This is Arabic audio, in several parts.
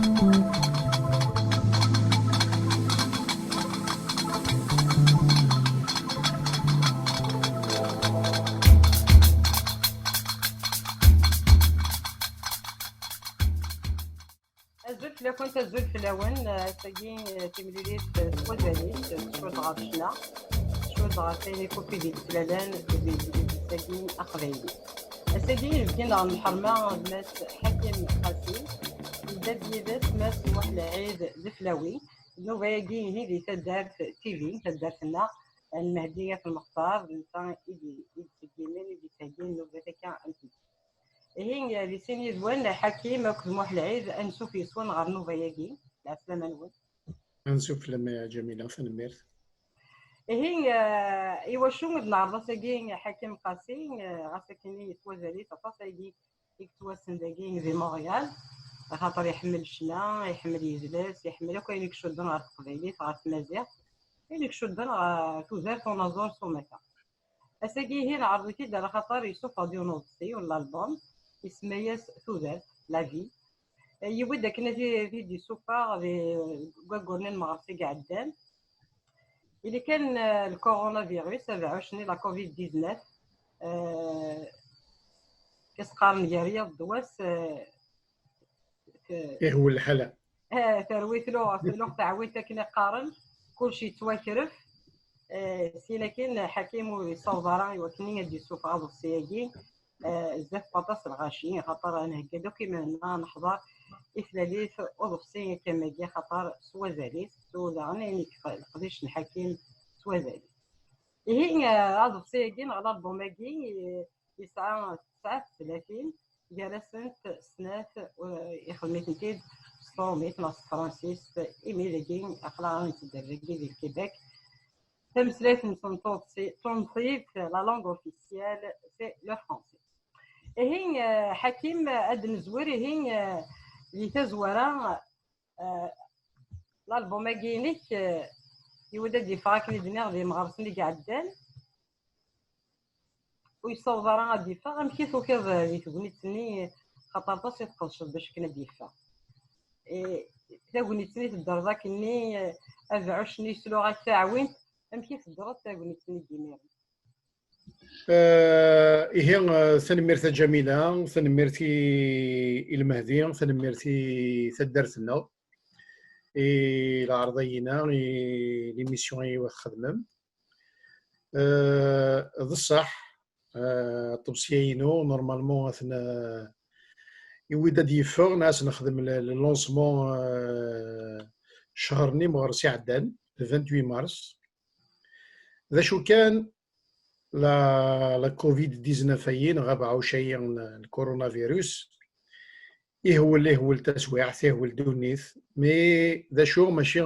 الزول فلا كنت الزول فلاون تاكي تمليليت سوازاليت شوز غارشنا شوز غارتيني كوفي ديال الفلالان تاكي أقبايلي الساكين بدينا غا الحرمة ماس حكيم قاسم بدا ديالات ماس واحد العيد زفلاوي نوفاياكي هي اللي تدار في تيفي تدارتنا المهدية في المختار نتا إيدي تاكينا اللي تاكين نوفاياكا أنتي هي لسيني زوان حكيم كدموح العيد انسوف يسوان غير نوفاياكي العسلامة نوان نشوف لما جميلة فنميرت هي ايوا شو نعرض ساكين حكيم قاسي غاساكيني توازالي تطاساكي يكتواسن داكين في مونريال خاطر يحمل شنا يحمل يجلس يحمل كاين يكشدن غير التقبيليت غير التمازيغ كاين يكشدن غير توزار تونازور سوماتا اساكي هي نعرض كي على خاطر يسوف ديال نوضسي ولا البوم يسمياس توزار لا في يود كنا في دي سوبر في قلنا المغرسي قعدان اللي كان الكورونا فيروس 27 لا كوفيد 19 كسقارن ديالي الدواس ايه هو الحالة ترويت له في الوقت عويت كنا قارن كلشي تواكرف سي لكن حكيم وصوزران وكني دي سوبر السياقي زاف بطاس الغاشي خاطر انا هكا كيما نحضر إثلاليث أضفسي كما جا خطر سوازاليث سوزان يعني نقدرش نحكيم سوازاليث هي أضفسي كي نغلط بوماكي يسعى 39 جلسنت سنات يخدمت نتيد صوميت ناس فرانسيس إيميليكي أخلاق نتدرجي في الكيباك تمثلت تنصيب لا لونغ أوفيسيال سي لو فرونسي هي حكيم أدن زويري هي اللي تزورا الالبوم كينيك يودا دي فاكني دنيا دي مغرسن اللي قعدان ويصور راه ديفا ام كيف وكيف اللي تغنيتني خاطر طاس يتقلش باش كنا ديفا تغنيتني تدار ذاك اني 24 سلوغه تعوين ام كيف درت تغنيتني ديما إيه ثنميرت جميلة ثنميرتي المهدي ثنميرتي ثدرتنا العرضينا ليميسيون ايوا تخدمم بصح الطبسيينو نورمالمون اثنا يويدا ديفور ناس نخدم اللونسمون شهرني مغرسي عدان 28 مارس ذا شو كان لا كوفيد 19 غابعو شيء الكورونا فيروس ايه هو اللي هو التسويع فيه هو الدونيث مي ذا شو ماشي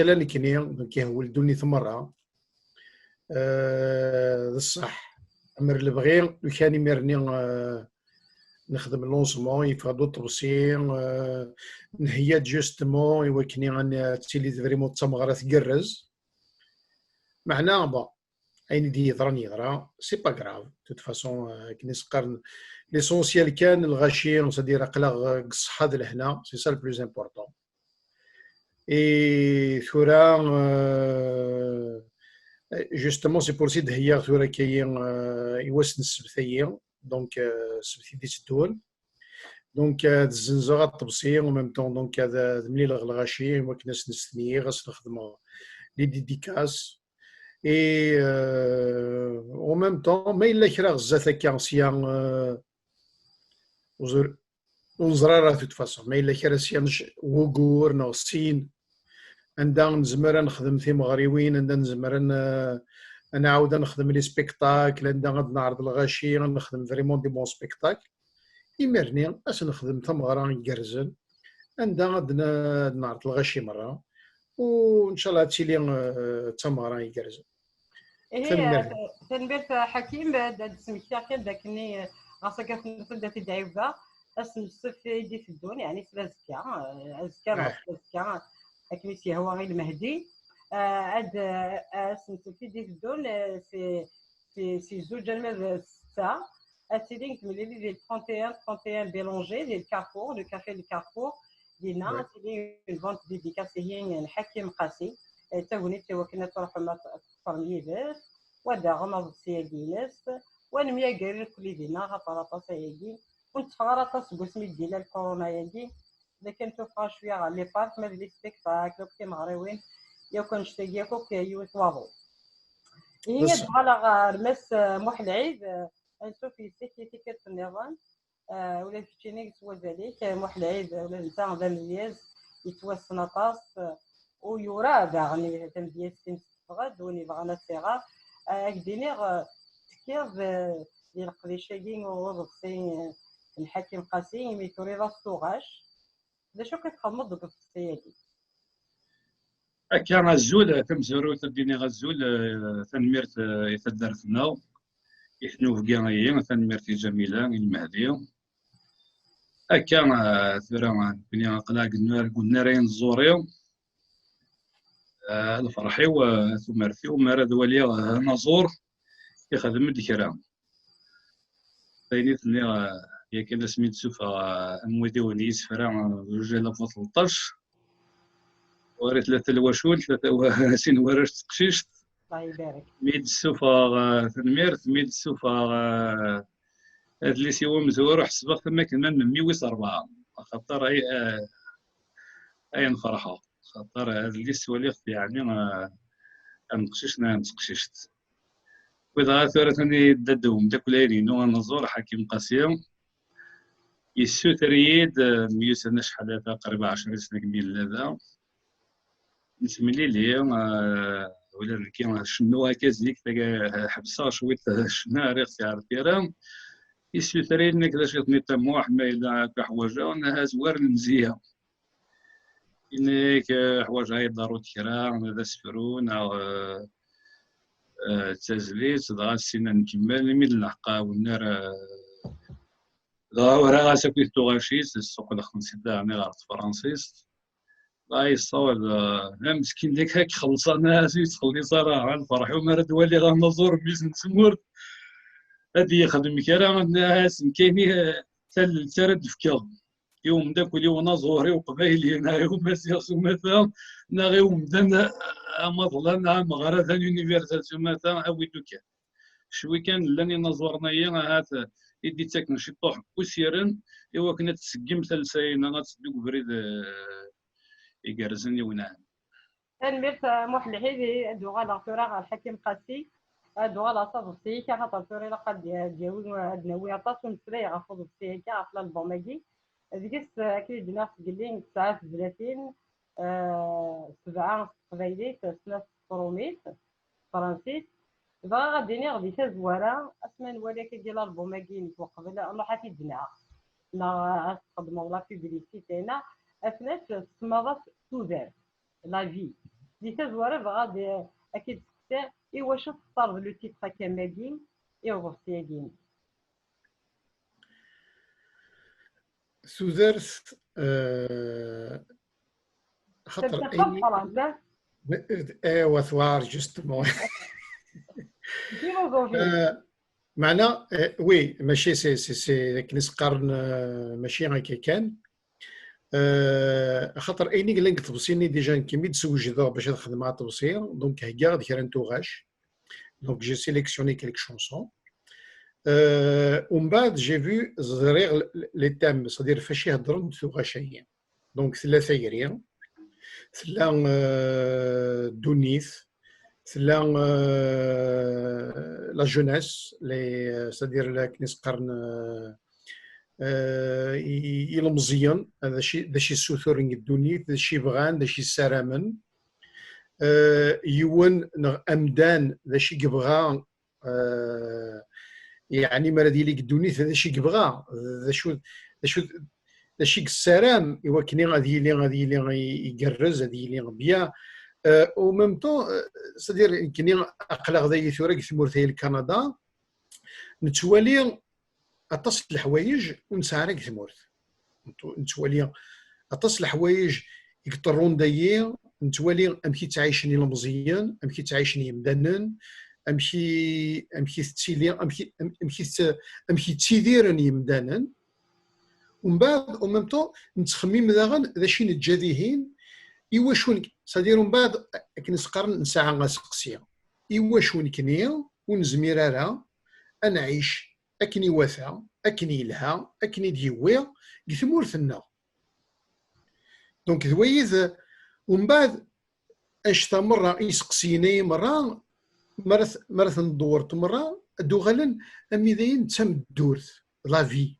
لا نكني كي هو الدونيث مره الصح امر اللي بغي لو كان يمرني نخدم لونسمون يفادو طبسين نهيات جوستمون يوكني غن تيلي فريمون تمغرا تقرز معناه با اين دي يضرا سي با غراف توت فاسون كي نسقرن ليسونسيال كان الغاشي سادير قلاغ الصحه لهنا سي سا البلوز امبورطون اي ثورا جوستومون سي بور سي دهيا ثورا كاين يواسن السبتيين دونك السبتي دي تدون دونك الزنزه الطبسيه و ميم طون دونك هذا ملي الغاشي ما كناش نستني غاس نخدمو لي ديديكاس اي او ميم طون ما الا كرا غزات هكا سيان ونزرارة توت فاسون ما الا كرا سيان وقور نو الصين عندنا نزمر نخدم في مغريوين عندنا نزمر نعاود نخدم لي سبيكتاكل عندنا غاد نعرض الغاشي نخدم فريمون دي بون سبيكتاكل يمرني اش نخدم تمغرا يقرزن عندنا غاد نعرض الغاشي مره وان شاء الله تيلي تمغرا يقرزن هي تنبيت حكيم بعد سميتها كان داكني غاسا كنفد في دعيبه اسم الصف يدي في الدون يعني في الزكا اكميتي هو غير المهدي عاد اسم الصف يدي في الدون سي زوج المال 6 اسيدي تملي لي ديال 31 بيلونجي ديال كارفور لو كافي دو كارفور ديالنا اسيدي اون فونت ديديكاسي الحكيم قاسي تاوني توكلنا تروح ما تفرمي ودا غمض سياجينس ونميا قال كل دينا غطرطا سياجي ونتفغرطا سقسمي ديال الكورونا ياجي اذا كنتو فا شويه على لي بارك ما لي سبيكتاكل كي مغريوين يا كنشتي كوك يوطواغو هي دغالا رمس محلعيد نشوف يسيكي تيكت النظام ولا تشينيك سوا ذلك محلعيد ولا نتا ذا ملياز يتوسن طاس ويورا داغني تمدياس تنتفغد وني بغانا صغار اكدينيغ تكيض ديال القديشاكين وضبطين الحكيم قاسي ميتوري راسوغاش دا شو كتخمض دوك الصيادي كان الزول كمزورو تديني غزول تنميرت يتدرفنا يحنو في قرايه تنميرت جميله المهدي كان ثرا بني قلا قلنا رين زوريو الفرحي وثمرتي ومرض ولي نزور يخدم الكرام ثاني يا كان سميت سوفا امودي ونيس فرا رجال 13 وريت 3 الوشول 3 سين ورش تقشيشت الله يبارك ميد السوفا تنميرت ميد السوفا هاد اللي سيوا مزور حسبت ما كنا 104 خاطر اي نفرحوا خاطر هاد اللي سواليخ يعني نتقششت وإذا ثورتني ددوم داك ليلي نو نزور حكيم قاسم يسوتريد 100 سنه شحال تقريبا 10 سنه كميل هذا نسمي لي ولا كيما شنو هكا زيك حبسه شويه شنا ريخ سيار تيرام يسوتريد نك شي نيطمو حمايله كحواجه انا زوار المزيه انك حوايج هاي ضروري كرا هذا سفرون او تزليت دغا سينا نكمل ميد الحقا والنار ورا ساكيت توغاشيس السوق الخمسة داعني غير فرانسيس لا يصور مسكين ديك هاك خلص انا تخلي صراحه الفرح وما دوالي غنزور بيزن سمور هادي يخدم كرا الناس كايني ترد فكا يوم داك اليوم زهري وقبايلي هنا يوم سياسو مثلا ناغيوم دنا مثلا مغرب اليونيفرسيتي مثلا اويدو كان شوي كان لاني نزورنا هات يدي تاكن شي طوح وسيرن ايوا كنا تسقم ثلثين انا تصدق بريد يقرزني ونعم الميرت محلحي دوغالا فراغ الحكيم قاسي دوغالا صافي كا خاطر فوري لقد دياوي عندنا ويا طاس ونسري غافض فيه كا عفلا البوماكي ديكس اكيد ناس قلين 39 7 قبيليت سنة فروميت فرنسيس بغا غاديني غادي تزوارا اسمان ولكن ديال البوماكي نتوقف الله حتى دنا لا تخدموا لا بيبليسيتي هنا افنات سماضات سوزار لا في دي تزوارا بغا اكيد سكتي ايوا شوف اختار لو تيتر كاماكين ايوا غوستياكين سوزرت خاطر ايوا ثوار جوستمون معنا وي ماشي سي كنيس قرن ماشي هكا كان خاطر ايني قال لك توصيني ديجا كيميد سوجدوا باش نخدم مع توصيل دونك هكا غادي كان توغاش دونك جي سيليكسيوني كيلك شونسون ومن بعد جي فيو زريغ لي تام صدير فاش يهضروا توغاشيين دونك ثلاثه يريان ثلا دونيث ثلا لا جونيس لي صدير كنيس قرن يلمزيان هذا شي سوثورين الدونيث هذا شي بغان هذا شي سرامن يون امدان هذا شي كبغا يعني مرا ديالي الدونيث هذا شي كبغا هذا شي السرام ايوا كني غادي لي يقرز غادي لي بيان او ميم طون سادير كني اقلا غادي ثورا ثمورتي لكندا نتوالي اطس الحوايج ونسعرك ثمورت نتوالي اطس الحوايج يقطرون دايي نتوالي امكي تعيشني المزيان امكي تعيشني مدنن امشي تسيلي امشي تسيديرن يمدانا ومن بعد او ميم طون نتخمم داغن ذا شي نتجاديهين ايواشون سادير من بعد كنسقرن نساعه غاسقسيه ايواشون كنيا ونزمير راه انعيش اكني وثا اكني لها اكني ديوي كثمورثنا دونك ذويذ ومن بعد اشتا مره يسقسيني مره مرث ندورت مره دوغلن امي ذاين تم الدورث لافي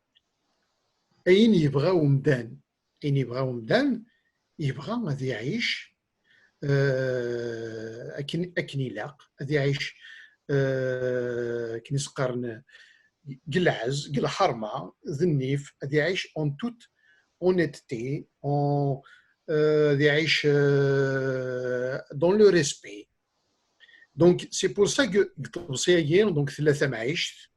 اين يبغاو مدان اين يبغاو مدان يبغى غادي يعيش اكن يلاق غادي يعيش كنسقرن قلعز قل حرمه ذنيف غادي يعيش اون توت اونيتي اون غادي يعيش دون لو ريسبي دونك سي بور سا كو الطبسيه دونك ثلاثه معيش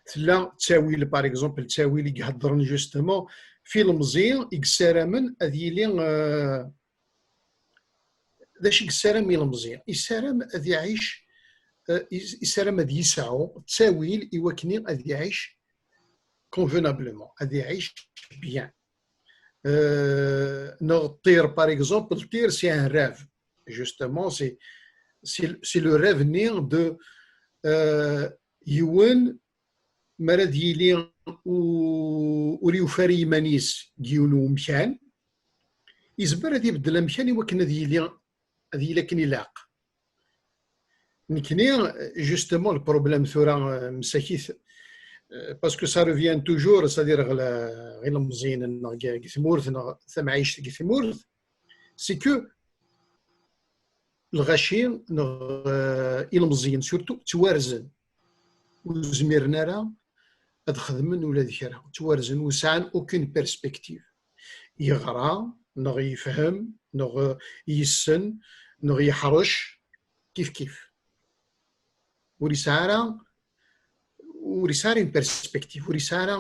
ثلا تاويل باغ اكزومبل تاويل يهضرن جوستومون في المزيان يكسرمن هذه لي داش يكسرم المزيان يسرم هذا يعيش يسرم هذا يسعو تاويل يوكني هذا يعيش كونفونابلومون هذا يعيش بيان نطير باغ اكزومبل طير سي ان ريف جوستومون سي لو ريف نير دو يوان مراد يلي وريو فاري مانيس ديونو مكان يزبر هادي يبدل مكان يوكن هادي لكن يلاق نكني جوستومون البروبليم ثورا مساكيث باسكو سا ريفيان توجور سادير غير مزيان كيثمورث ثم عايش كيثمورث سي كو الغاشي المزيان سورتو توارزن وزميرنا راه هاد خدمن ولا ذكرها توارزن وسعن اوكين بيرسبكتيف يغرى نغ يفهم نغ يسن نغ يحرش كيف ورسالة ورسالة بيرسبكتيف ورسالة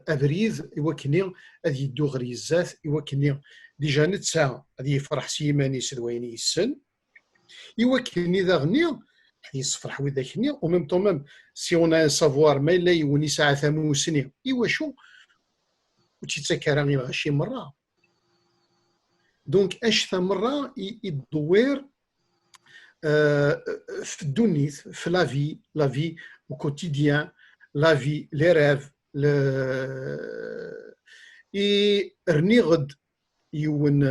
أبريد يوكني هذه الدغري الزات يوكني ديجا نتسا هذه يفرح سيماني سدويني يسن يوكني ذا غني يصفرح وذاكني وميم طون ميم سي اون ان سافوار ما الا يوني ساعه ثموسني ايواشو وتيتسكر غير غشي مره دونك اش ثمره يدوير في الدنيت في لافي او كوتيديان لافي لي ريف اي رني غد يون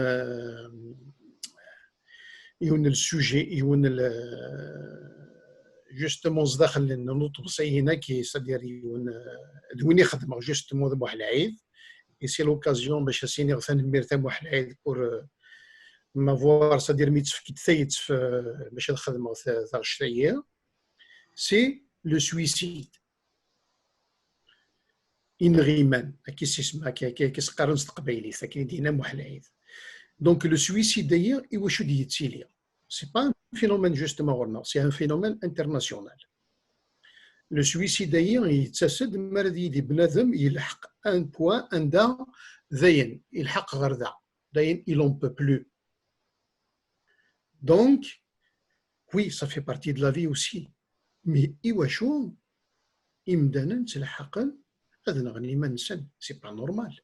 السوجي يون جوستومون داخل نطب سينا كي سادير وين يخدم جوستومون ذبح العيد سي لوكازيون باش سيني غثان مير تاع واحد العيد بور مافوار سادير ميتفكيت ثايت باش نخدم تاع الشتايه سي لو سويسيد ان غيمان كي اسمها كي سقارن قبايلي ساكن دينا واحد العيد دونك لو سويسيد داير واش ديتسيلي سي با ان فينومين جوستومون غورنا سي ان فينومين انترناسيونال لو سويسيد داير يتسد مرضي دي بنادم يلحق ان بوان عندها ذاين يلحق غير ذا ذاين il en peut plus donc oui ça fait partie de la vie aussi mais iwashou يمدانا نتلحقن هذا نغني ما نسن سي با نورمال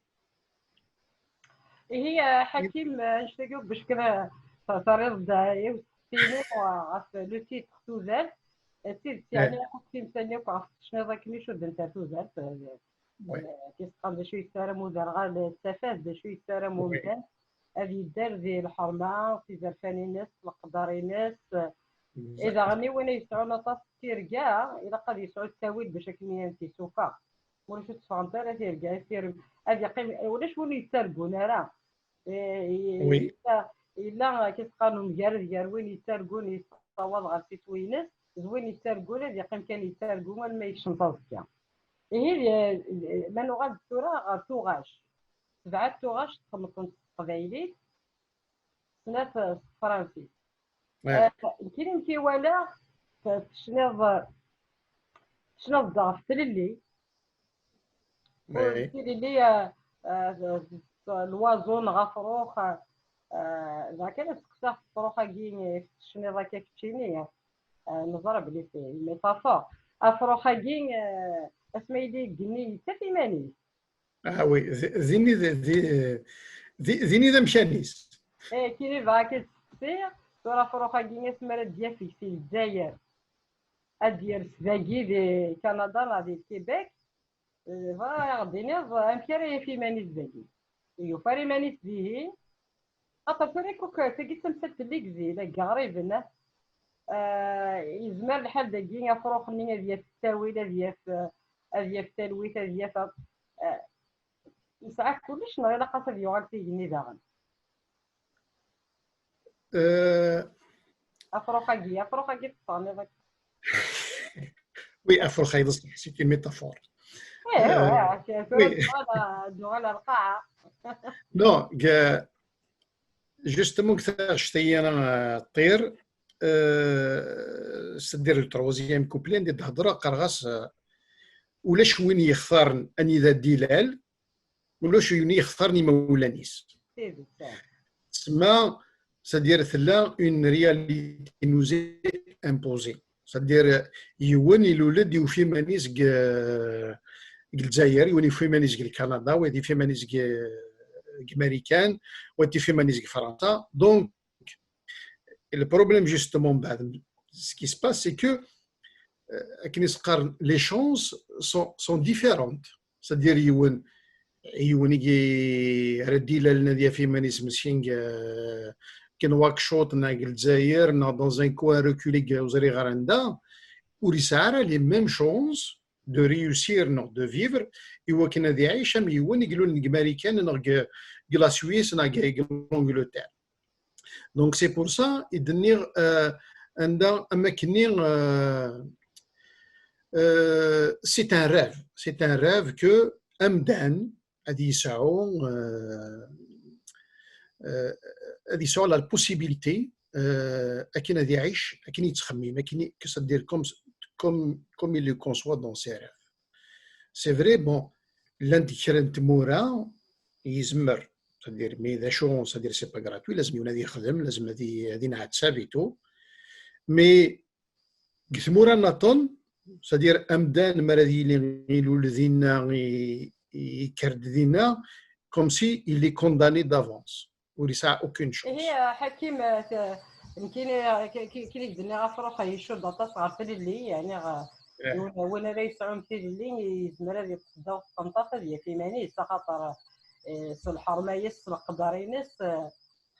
هي حكيم اش تقول باش كذا تريض داعي وستينو عرف لو تيتر توزال التيتر يعني حكي مسني وعرفت شنو ذاك اللي شد انت توزال كيسقام شويه يسارم ودار غا التفاد شويه يسارم ومدان هذه دار ذي الحرمه في زرفاني ناس القداري ناس اذا غني وين يسعوا نطاس كثير كاع الا قد يسعوا التاويل باش كنيا انت سوفا ولا شو تفهمت راه دير كاع يصير هذه قيم ولا شكون يترقون راه الا كيتقانوا مجرد ديال وين يترقون يصوض غير في توينس زوين يترقون هذه قيم كان يترقوا ما يشنطوش كاع هي ما لغه الثوره توغاش 7 توغاش تخمطون قبايلي سنه فرنسي كاين كي ولا شنو ضاف تللي اللي الوازون غفروخ ذاك انا سكتا فروخا كاين شنو ذاك كتشيني نظرة بلي فيه الميتافور افروخاكين اسما يدي قني حتى في ماني وي ذيني ذا مشانيس. كيني فاك تصير ترى افروخاكين اسما ديال في الجزائر ديال سباكي دي كندا لا ديال كيبيك غاديني امكاري في ماني سباكي يفاري ماني سبيه أطفالي كوك تجي تمثل اللي جزيلة قريبنا يزمر الحال داكي أفروخ نيا ديال التاويلة ديال التلويث ديال يسعى كلش نغير قاصر يوغال تيجيني داغن أفروخاكي تصاني ذاك وي افروخايد سي ميتافور. وي دوغال القاعة نو جوستومون كثر شتي انا طير سدير التروازيام كوبلين ديال الهضره قرغاس ولاش وين يختار اني ذا ديلال ولاش وين يختارني مولانيس تسمى سدير ثلا اون رياليتي نوزي امبوزي سدير يوني الولد يوفي مانيس الجزائر يوني في مانيس كندا ويدي في مانيس امريكان وانت في مانيس فرنسا. دونك le problème justement ce qui se passe c'est que les chances sont différentes, c'est-à-dire يون يجي ردي لنا ديال في مانيس مسكين كان واك شوط نا الجزائر نا dans un coin reculé وزري غرندا وريسارا les mêmes chances de réussir non de vivre يوا كنا ذي عايشه يون يقولوا لنا امريكان نا la Suisse نا l'Angleterre. Donc c'est pour ça يدني عندنا اماكن c'est un rêve que امدان غادي يسعوا غادي يسعوا la possibilité اكن غادي يعيش اكن يتخمم اكن كسدير comme il le conçoit dans ses rêves. C'est vrai bon l'indikran تمورا يزمر c'est-à-dire mais ذا شو c'est-à-dire c'est pas gratuit لازم يولي يخدم لازم هذه نعاد ثابتو مي تمورا نطن c'est-à-dire امدان مرادي اللي الذين يكردينا comme si il est condamné d'avance وليس aucune chance. هي حكيم يمكن كي يدنا غفروخ يشد داطاس غير اللي يعني وين راه يسعو مثل اللي يزمر هذه تصداو الطنطاطه ديال في مانيس خاطر الحرمايس القدرينس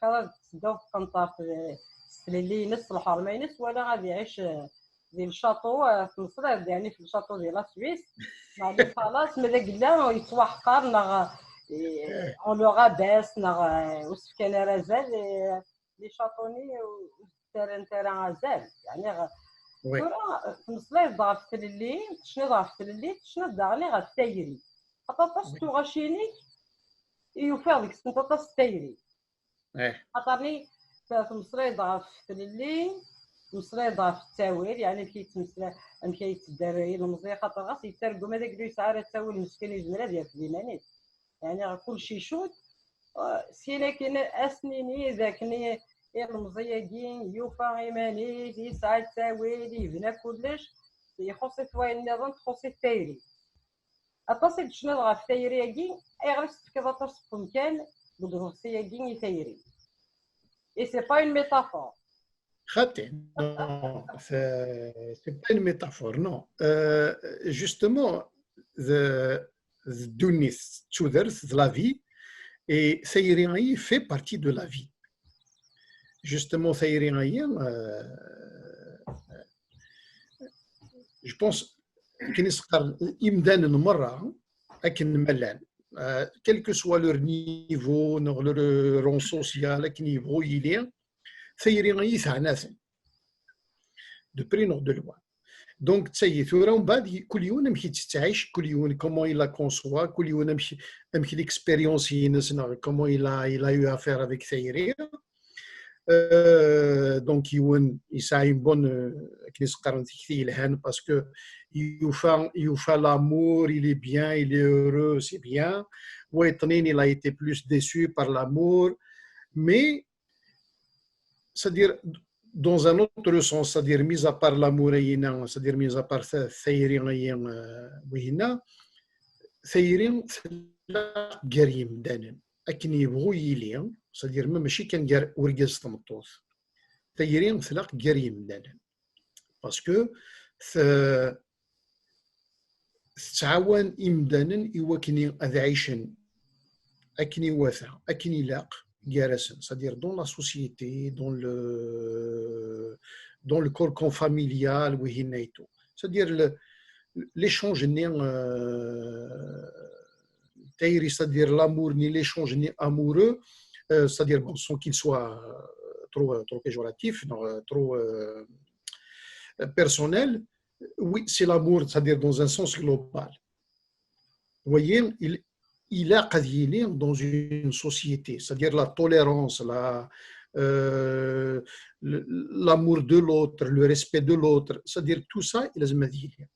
خلاص تصداو الطنطاط اللي نص الحرماينس ولا غادي يعيش ديال الشاطو في مصر يعني في الشاطو ديال لا سويس غادي خلاص ماذا قلنا يتوحقر نا اون لو غاباس نا وسكان رازال لي شاطوني تران غازال يعني في مصر ضعفت اللي شنو ضعفت اللي شنو داغني غتايري خاطر تو غاشيني يوفر ديك السنطاطا تايري خاطرني في مصر ضعفت اللي مصري ضاف التاويل يعني كيتمثل كيتدار المزيا خاطر غاس يترقم هذاك اللي يسعى التاويل المسكين يزمر ديال البيمانيت يعني كلشي شوت سي لكن اسنيني ذاكني المزيا كين يوفا ايمانيت يسعى التاويل يبنى كلش يخص توين النظام تخص التايري اتصل شنو غا في التايري كين اي غير كذا تصف مكان بالغوصيه كين يتايري اي سي با اون ميتافور خاطئ. C'est pas une métaphore, non. Justement, the Dunis Tuders, la vie, et Sayriaï fait partie de la vie. Justement, Sayriaï, je pense qu'il y a une marra, quel que soit leur niveau, leur rang social, quel niveau il est. ثيري ثعناث دو بري نو دو لوان دونك تسيي ثورا ومن بعد كل يوم نمشي تتعيش كل يوم كومون إلا كونسوا كل يوم نمشي ليكسبيريونس ينس كومون إلا يو افير افيك ثيري دونك يون يسعى بون كنيس قرن تكثي الهان باسكو يوفا لامور il est bien il est heureux c'est bien ويطنين il a été plus déçu par l'amour mais c'est-à-dire dans un autre sens, c'est-à-dire mis à part l'amour, c'est-à-dire mis à part ثيري وهنا ثيري قريم دانا أكن يبغو يلي c'est-à-dire ماشي كان قار ورقاز تمطوط ثيري ثلاق قريم دانا باسكو تعاون إمدانا إواكني أذعيشن أكني واثع أكني لاق جارسن c'est-à-dire dans la société dans le cocon familial وهنا et tout c'est-à-dire l'échange ni تايري c'est-à-dire l'amour ni l'échange ni amoureux c'est-à-dire bon, sans qu'il soit trop péjoratif trop personnel. Oui, c'est l'amour, c'est-à-dire dans un sens global. Vous voyez, il a قد dans une société, c'est-à-dire la tolérance, l'amour de l'autre, le respect de l'autre, c'est-à-dire tout ça, il a زماديلي.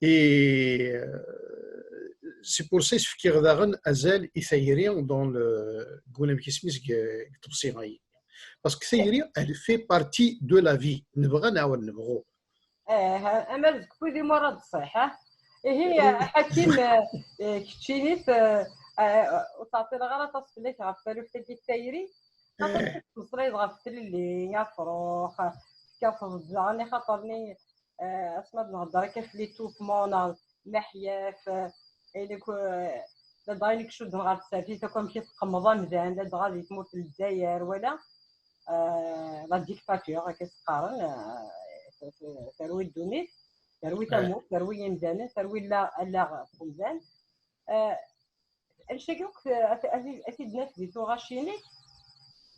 Et c'est pour ça qu'il y a أزال إثيري dans le قولنا بكسميس تبصيغاي. Parce que Théirie, elle fait partie de la vie. نبغى نعاود نبغو. امل كويدي مرض الصحه هي حكيم كتشينيت وتعطينا غير تصفيلات غفالو في التايري خاطر تصريد غفل اللي يفروخ كافض راني خاطرني اسمع نهضر كفلي توف مونا محياف اللي لا داينك شد غير تسافي تكون كي تقمض مزيان لا غادي تموت للجزائر ولا لا ديكتاتور كتقارن تروي الدونيت تروي تموت تروي يمدان تروي لا فوزان الشيء اكيد ناس ديتو غاشيني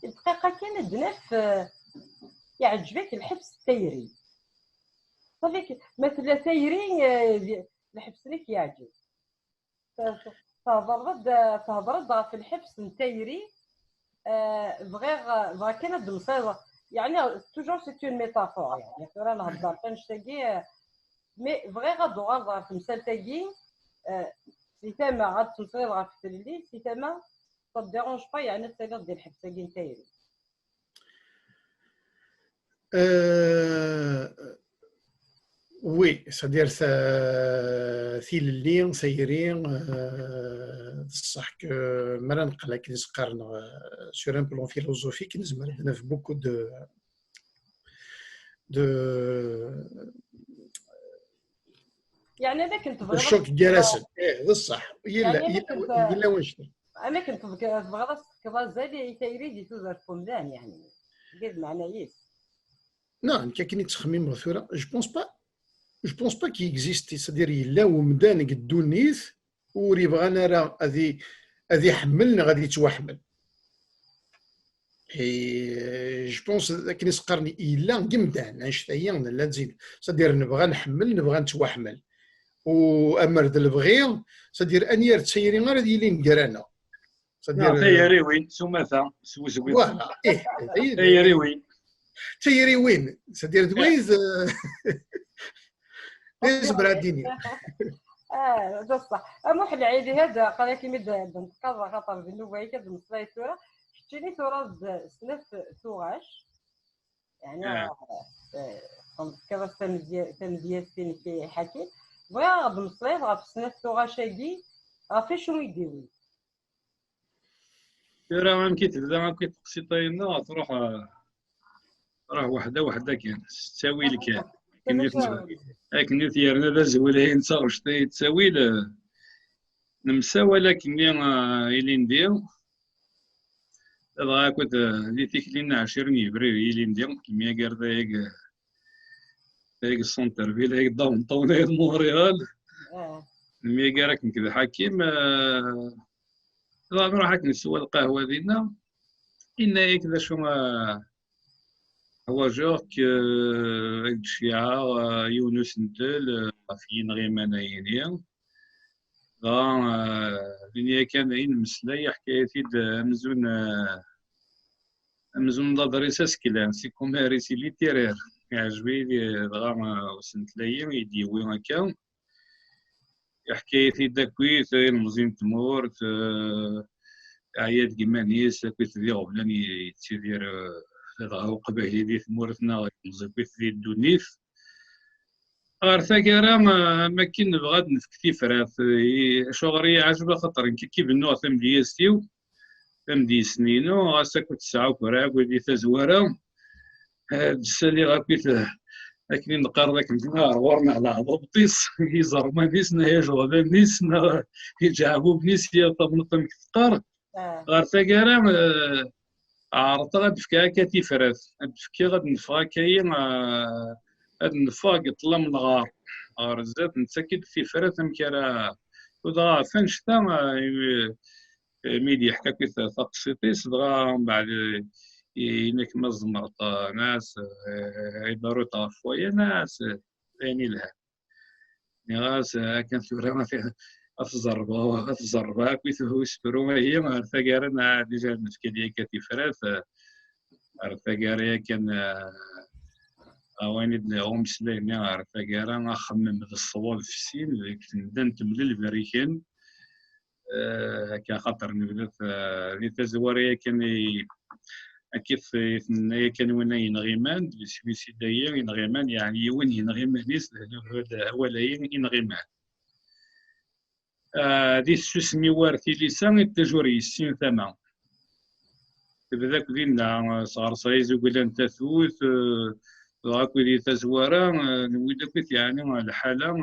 الدقيقه كانت ناس يعجبك الحبس التايري صافي مثلا تايري الحبس ليك يعجب تهضر في الحبس التايري بغا كانت المصيبه يعني توجور سي اون ميتافور يعني راه نهضر تنشتاقي مي فغي غادو غنهضر في المثال تاعي سي تما غاد تنصيب غا في الليل سي تما صا ديرونج با يعني السير ديال الحبس تاعي نتايري Oui, c'est-à-dire ثيل اللي سيرين صح que مرة نقلها كي نسقارن sur un plan philosophique نزمر عندنا في beaucoup de يعني انا كنت بغيت الشوك جالسن بصح يلا واش انا كنت بغيت نسكر زادي تايري ديتو زاد فمدان يعني قد معناييس نعم كاين تخميم مثورة je pense pas qu'il existe c'est-à-dire يلا ومدان قدو النيث وري بغانا راه هذه حملنا غادي يتوحمل اي جو بونس كي نسقرني الا قمدان عشتايا لا نزيد c'est-à-dire نبغى نحمل نبغى نتوحمل وامرد البغي c'est-à-dire انير تسيري غير يلي نقرانا c'est-à-dire تيري وين سماثا سوزوي فوالا تيري وين تيري وين c'est-à-dire دويز ليش براديني بصح موح العيدي هذا قال لك مد نتقرا خاطر بالنوبه كد مصلاي ثوره شتيني ثوره سنه ثوغاش يعني كذا تمدياتين في حكي بغا غاد مصلاي غا في سنه ثوغاش هادي غا شنو يديوي راه ما يمكن تقصي طينا تروح وحده كان تساوي لك لكن ثيرنا لا زويله نصاغ شتي تساوي نمسا ولكن إلي ندير دابا كنت لي تيكلين 20 يبريل إلي ندير كيما قال هيك السونتر فيل هيك داون هيك مونريال مي قال راك نكذا حكيم دابا نروح هاك نسوى القهوه ديالنا إن هيك ذا شو هو جوك الشيعة يونس نتل فين غير مناينين دنيا كان مسلاي حكايتي مزون دادريسا سكلان سي كوماريسي ليتيرير يعجبني وسنت لايم يديوي هكا حكايتي داكويت المزين تمورت عياد كيما نيس كنت ديال بلان يتيدير قبيلي دي ثمورتنا زكويت دي الدونيث غير ثاكرا ما كاين بغات نفكتي فرات شغري عجبه خاطر كي بنو تمديستيو تمدي سنينو غاسا كنت تسعة وكراك ودي تزوارا السالي غاكيت لكن نقار ذاك النهار ورنا على ضبطيس يزر ما نيسنا يجغل نيسنا يجعبو بنيس يطبنطم كتقار غير ثاكرا عرفت غاد نفكا كاتي فرات نفكي غاد نفكا كاين هاد النفاق يطلع من الغار غار الزاد نتاكد في فرات مكرا وضغا فانشتا ميدي يحكى كي تقسيطيس دغا من بعد ينك مزمرط ناس يدارو طافويا ناس يعني لها ناس كانت فرا أتزربا كيف هو يسبرو ما هي ما عرفت كارنا ديجا نفكي ديال كاتي فرات عرفت كاريا كان وين هم سليمي عرفت كارا خمم الصوال في السين كنت نبدا البريكان كان خاطر نبدا لي تزواريا كان كيف كان وين ينغيمان سويسيدايا ينغيمان يعني وين ينغيمان نيس هو لا ينغيمان دي سوسمي وارثي لسان التجوري السين ثمان بذاك دينا صار صايز وقول انت ثوث غاكو دي تزوارا نويدك يعني الحاله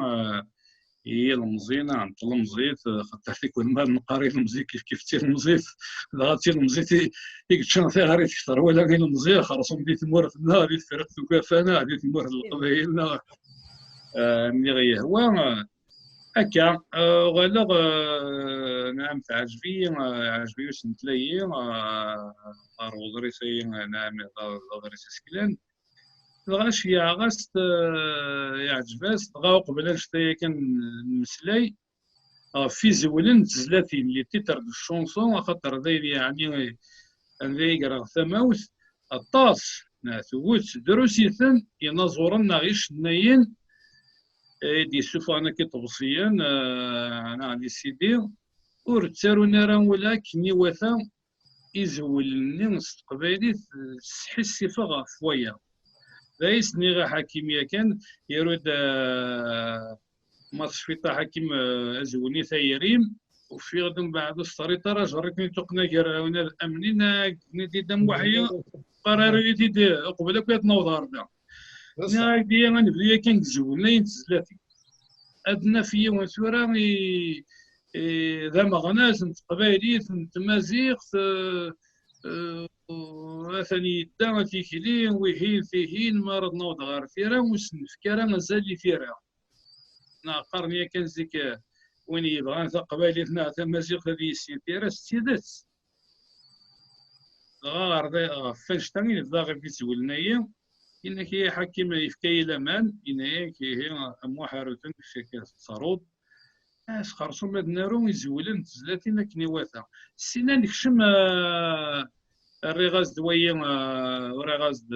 هي المزينه عن المزيت خاطر فيك ما نقاري المزيت كيف تير المزيت غاتي المزيت يكتشن فيها غير تكثر ولا غير المزيت خرصهم دي تمور في النهار دي فرق وكافانا دي تمور القبائل ملي غيهوى هكا غالغ نعم عجبي واش نتلايي غارغريسي نعم غارغريسي سكلان غاش يا غاست يعجباس غا قبل شتي كان مسلاي في زولن تزلاتي اللي تيتر الشونسون خاطر داير يعني اللي يقرا ثماوث الطاس ثوث دروسيثن ينظرن غيش ناين دي سوفانا كي طبسيان انا عندي سيدي ورتارونا راه ولكن يوثا يزول الناس قبايلي تحسي فغا فويا ليس نيغا حكيمية كان يرود مصفيطة حكيم أزوني ثايريم وفي غدن بعد السريطة راه جريتني تقنا كراونا الأمنين ندي دم وحيا قرارو يدي قبل كي تنوض هردا ناكدي غنبدا كان زولنا ينتزلاتي أدنا فيا وسورا ذا مغناس نت قبايلي نت مازيغ مثلا دا تيكلي ويهين فيهين مرض نوض غير فيرا وسنف كرا مازال فيرا قرنيا كان زيك وين يبغى قبايلي ثنا تمازيغ هذه السيتيرا ستيدات غار فاش تاني الضاغي في سولنايا انك هي حكيم يفكاي الامان انك هي محاروتن في شكل صارود اش خرصوا هاد النارو يزولن تزلاتينا كنيواتا سينا نكشم الرغاز دويا ورغاز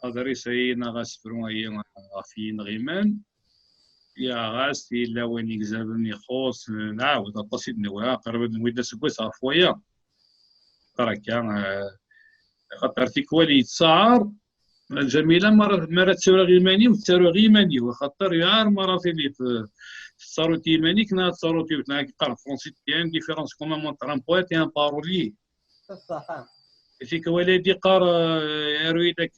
أدريسينا غاس فرويا في نغيمان يا غاس إلا وين يجزبني خوص نعاود أتصيد نوا قرب نويدا سكوس عفويا ترى كان خاطر تيكوالي يتصاعر الجميلة مرة تساوي غيماني وتساوي غيماني وخاطر يار مرة اللي تصارو تيماني كنا تصارو تيوتنا كيقرا فرونسي تيان ديفيرونس كوما مونطر ان بويت ان بارولي صح فيك ولادي قار يرويدك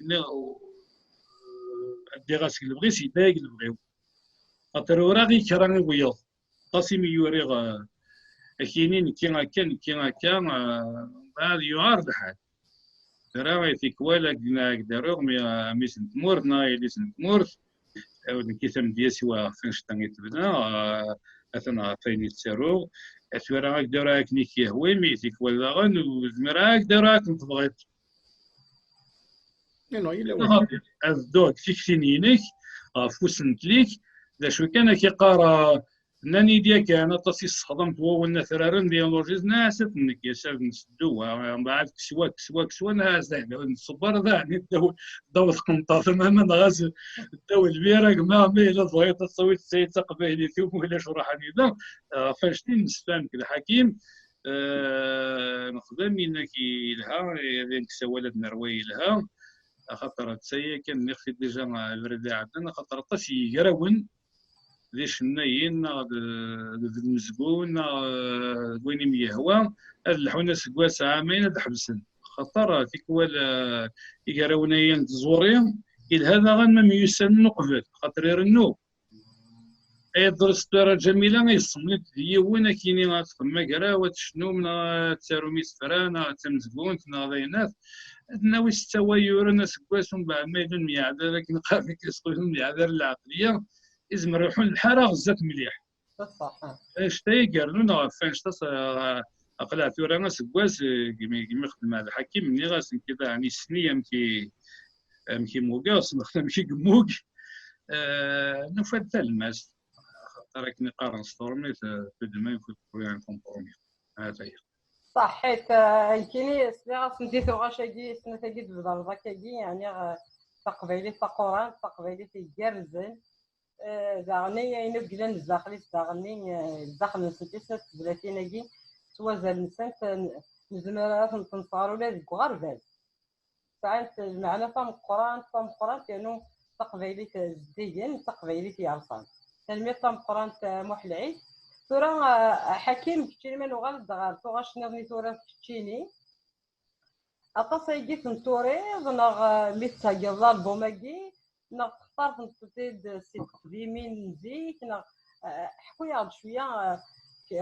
دي غاسك البغيس يدايق البغيو خاطر وراغي كراني وياض قاسم يوريغ كاينين كي هكا بعد يعار الحال راهي فيك ولا داروغ مي سنتمورت نايلي سنتمورت كي ثم ديسوا فاش تاني تبدا اثنا فين يتسرو اثوراك دراك نيكي هوي ميتيك ولا غن وزمراك دراك نتبغيت نو الا الدوك فيك سنينك فوسنت ليك ذا شو كان كيقرا ناني ديالك انا تصيص خدمت هو النثرارن ديال لوجيز ناسف انك يا سيد نسدو من بعد كسوا ناس الصبر ذا دو قنطاط تماما غاز دو البيرك ما الا بغيت تصويت سيد تقبيلي ثم ولا شو راح ذا فاش نسفهم الحكيم نخدم إنك يلها ذيك سوالات نروي لها خاطر تسيا كان نخفي ديجا مع البرد عندنا خاطر طاش يقراون ذي شنايين المزقون وين ميهوا هاد الحونا سكواس عامين هاد حبسن خاطر تيكوال يقراونيين تزوريهم هذا غن ما ميسن نقبل خاطر يرنو اي درس دار جميله يصمد هي وين كاينين غتخدم كرا وتشنو من تاروميس فرانا تمزقون تناضينات ناوي استوى يورنا سكواس من بعد ما يدن ميعاد لكن قافي كيسقوا الميعاد العقليه لازم يروحون الحاره غزات مليح بصح اش تايقرنونا فين شتا اقلع ثورانا سكواس كيما يخدم مع الحكيم ملي غاسن كذا يعني سنيه مكي موكاس مكي قموك نفاد الماس راكني قارن ستورمي في دماغي في يعني كومبرومي هذا هي صح حيت كايني سلاغ سنتي غاشاكي سنتاكي تبدا هكاكي يعني تقبيلي تقران تقبيلي تيجرزن داغني يعني بلا نزاخلي داغني داخل سنتي سنت 30 كي سوا زال نسنت نزمرات نتنصار ولا غربال ساعات المعنى فم قران كانوا تقبيلي تزديين تقبيلي تيعرفان تلميذ تم قران محلعي ثورا حكيم كتشيني من غلط غار توغاش نغني ثورا كتشيني اطاس يجي تنتوري نغ ميتا يلا بوماكي نغ تختار تنتزيد سي تقديمين نزيك نغ حكويا شويه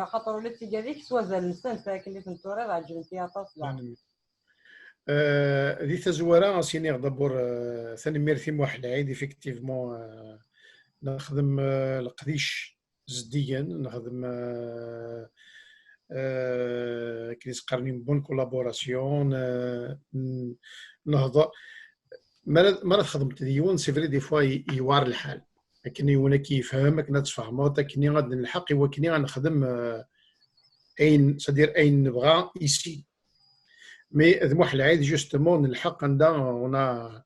خاطر ولات تيقاليك سوا زال نسان ساكن تنتوري عجبتي اطاس لا ذي تزوره سيني دابور ثاني ميرثي موحد عيد ايفيكتيفمون نخدم القديش زديا نخدم كريس قرني بون كولابوراسيون نهضر مرات خدمت ديون سي فري دي فوا يوار الحال لكن يونا كيفهمك نتفاهمو تكني غادي نلحق وكني غنخدم اين صدير اين نبغى ايسي مي ذ موحد العيد جوستومون نلحق عندنا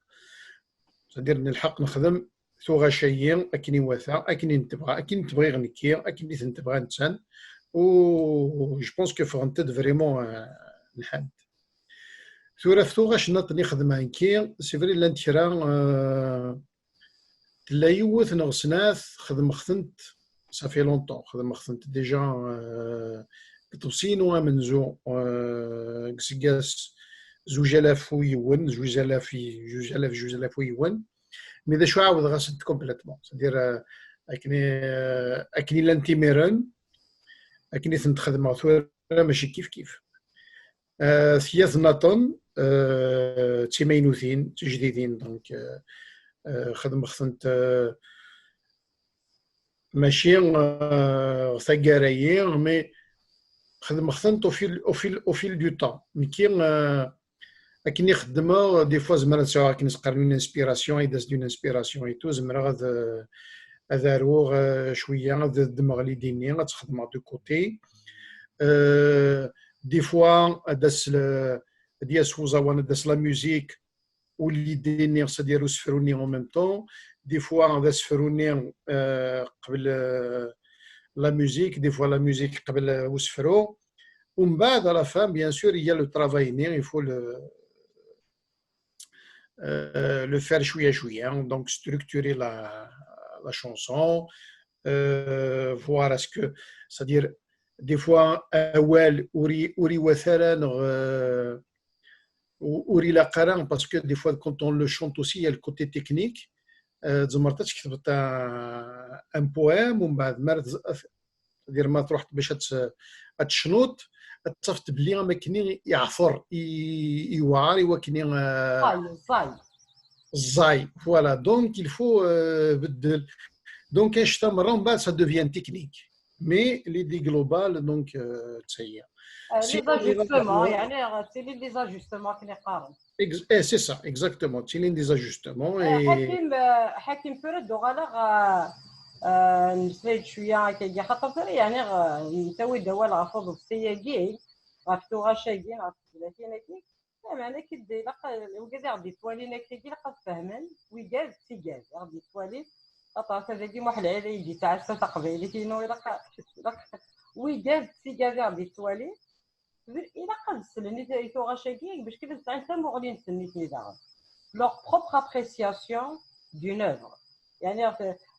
صدير نلحق نخدم ثوغا شيئين أكني وثا أكني نتبغي غنكي أكني تنتبغي نتسان و جو بونس كو فغنتد فريمون الحد ثورة ثوغا شنط نخدم هنكي سي فري لانت كرا تلا يوث نغسناث خدم خدمت صافي لونطون خدم خدمت ديجا كتوسينو منزو كسكاس 2000 ويون 2000 ويون مي ذا شو عاود غاسد كومبليتمون سدير اكني لانتيميرن اكني تنتخدم ثوره ماشي كيف ثياث ناطن تيمينوثين تجديدين دونك خدمت ماشي ثقارايي مي خدمت او فيل دو طون مي كي لكن يخدموا دي فوا زعما سواء كي نسقرني انسبيراسيون يداز دون انسبيراسيون ايتو زعما هذا روغ شويه دماغ لي ديني غتخدم دو كوتي دي فوا داس دياس وزاوان داس لا ميوزيك واللي ديني صديرو سفروني اون ميم طون دي فوا داس سفروني قبل لا ميوزيك دي فوا لا ميوزيك قبل وسفرو ومن بعد على فام بيان سور يا لو ترافاي ني يفو le faire chouïa, donc structurer la chanson, voir est-ce que, c'est-à-dire, des fois, Ouri Wathara, Ouri la Karan, parce que des fois, quand on le chante aussi, il y a le côté technique. Un poème, c'est-à-dire, ما تروح باش تشنوط تصفت بلي ما كني يعثر يوعر وكني زاي فوالا دونك il faut بدل دونك اشتا مره من بعد ça devient technique mais l'idée globale donc تسيا les ajustements يعني c'est les ajustements كني قارن c'est ça exactement c'est les ajustements حكيم فرد وغلا نسيت شويه كي خاطر يعني نسوي دواء العفوض السياقي غفتو غاشاكي غف 30 كي معنى كدي لقى وكذا غادي توالينا كي لقى فهمان ويقال سيقال غادي توالي قطعت هذاكي واحد العيله يجي تاع 6 قبيله كينو لقى ويقال سيقال غادي توالي الى قد سلني تايتو غاشاكي باش كيفاش تعلم غادي نسنيتني داغ leur propre appréciation d'une œuvre يعني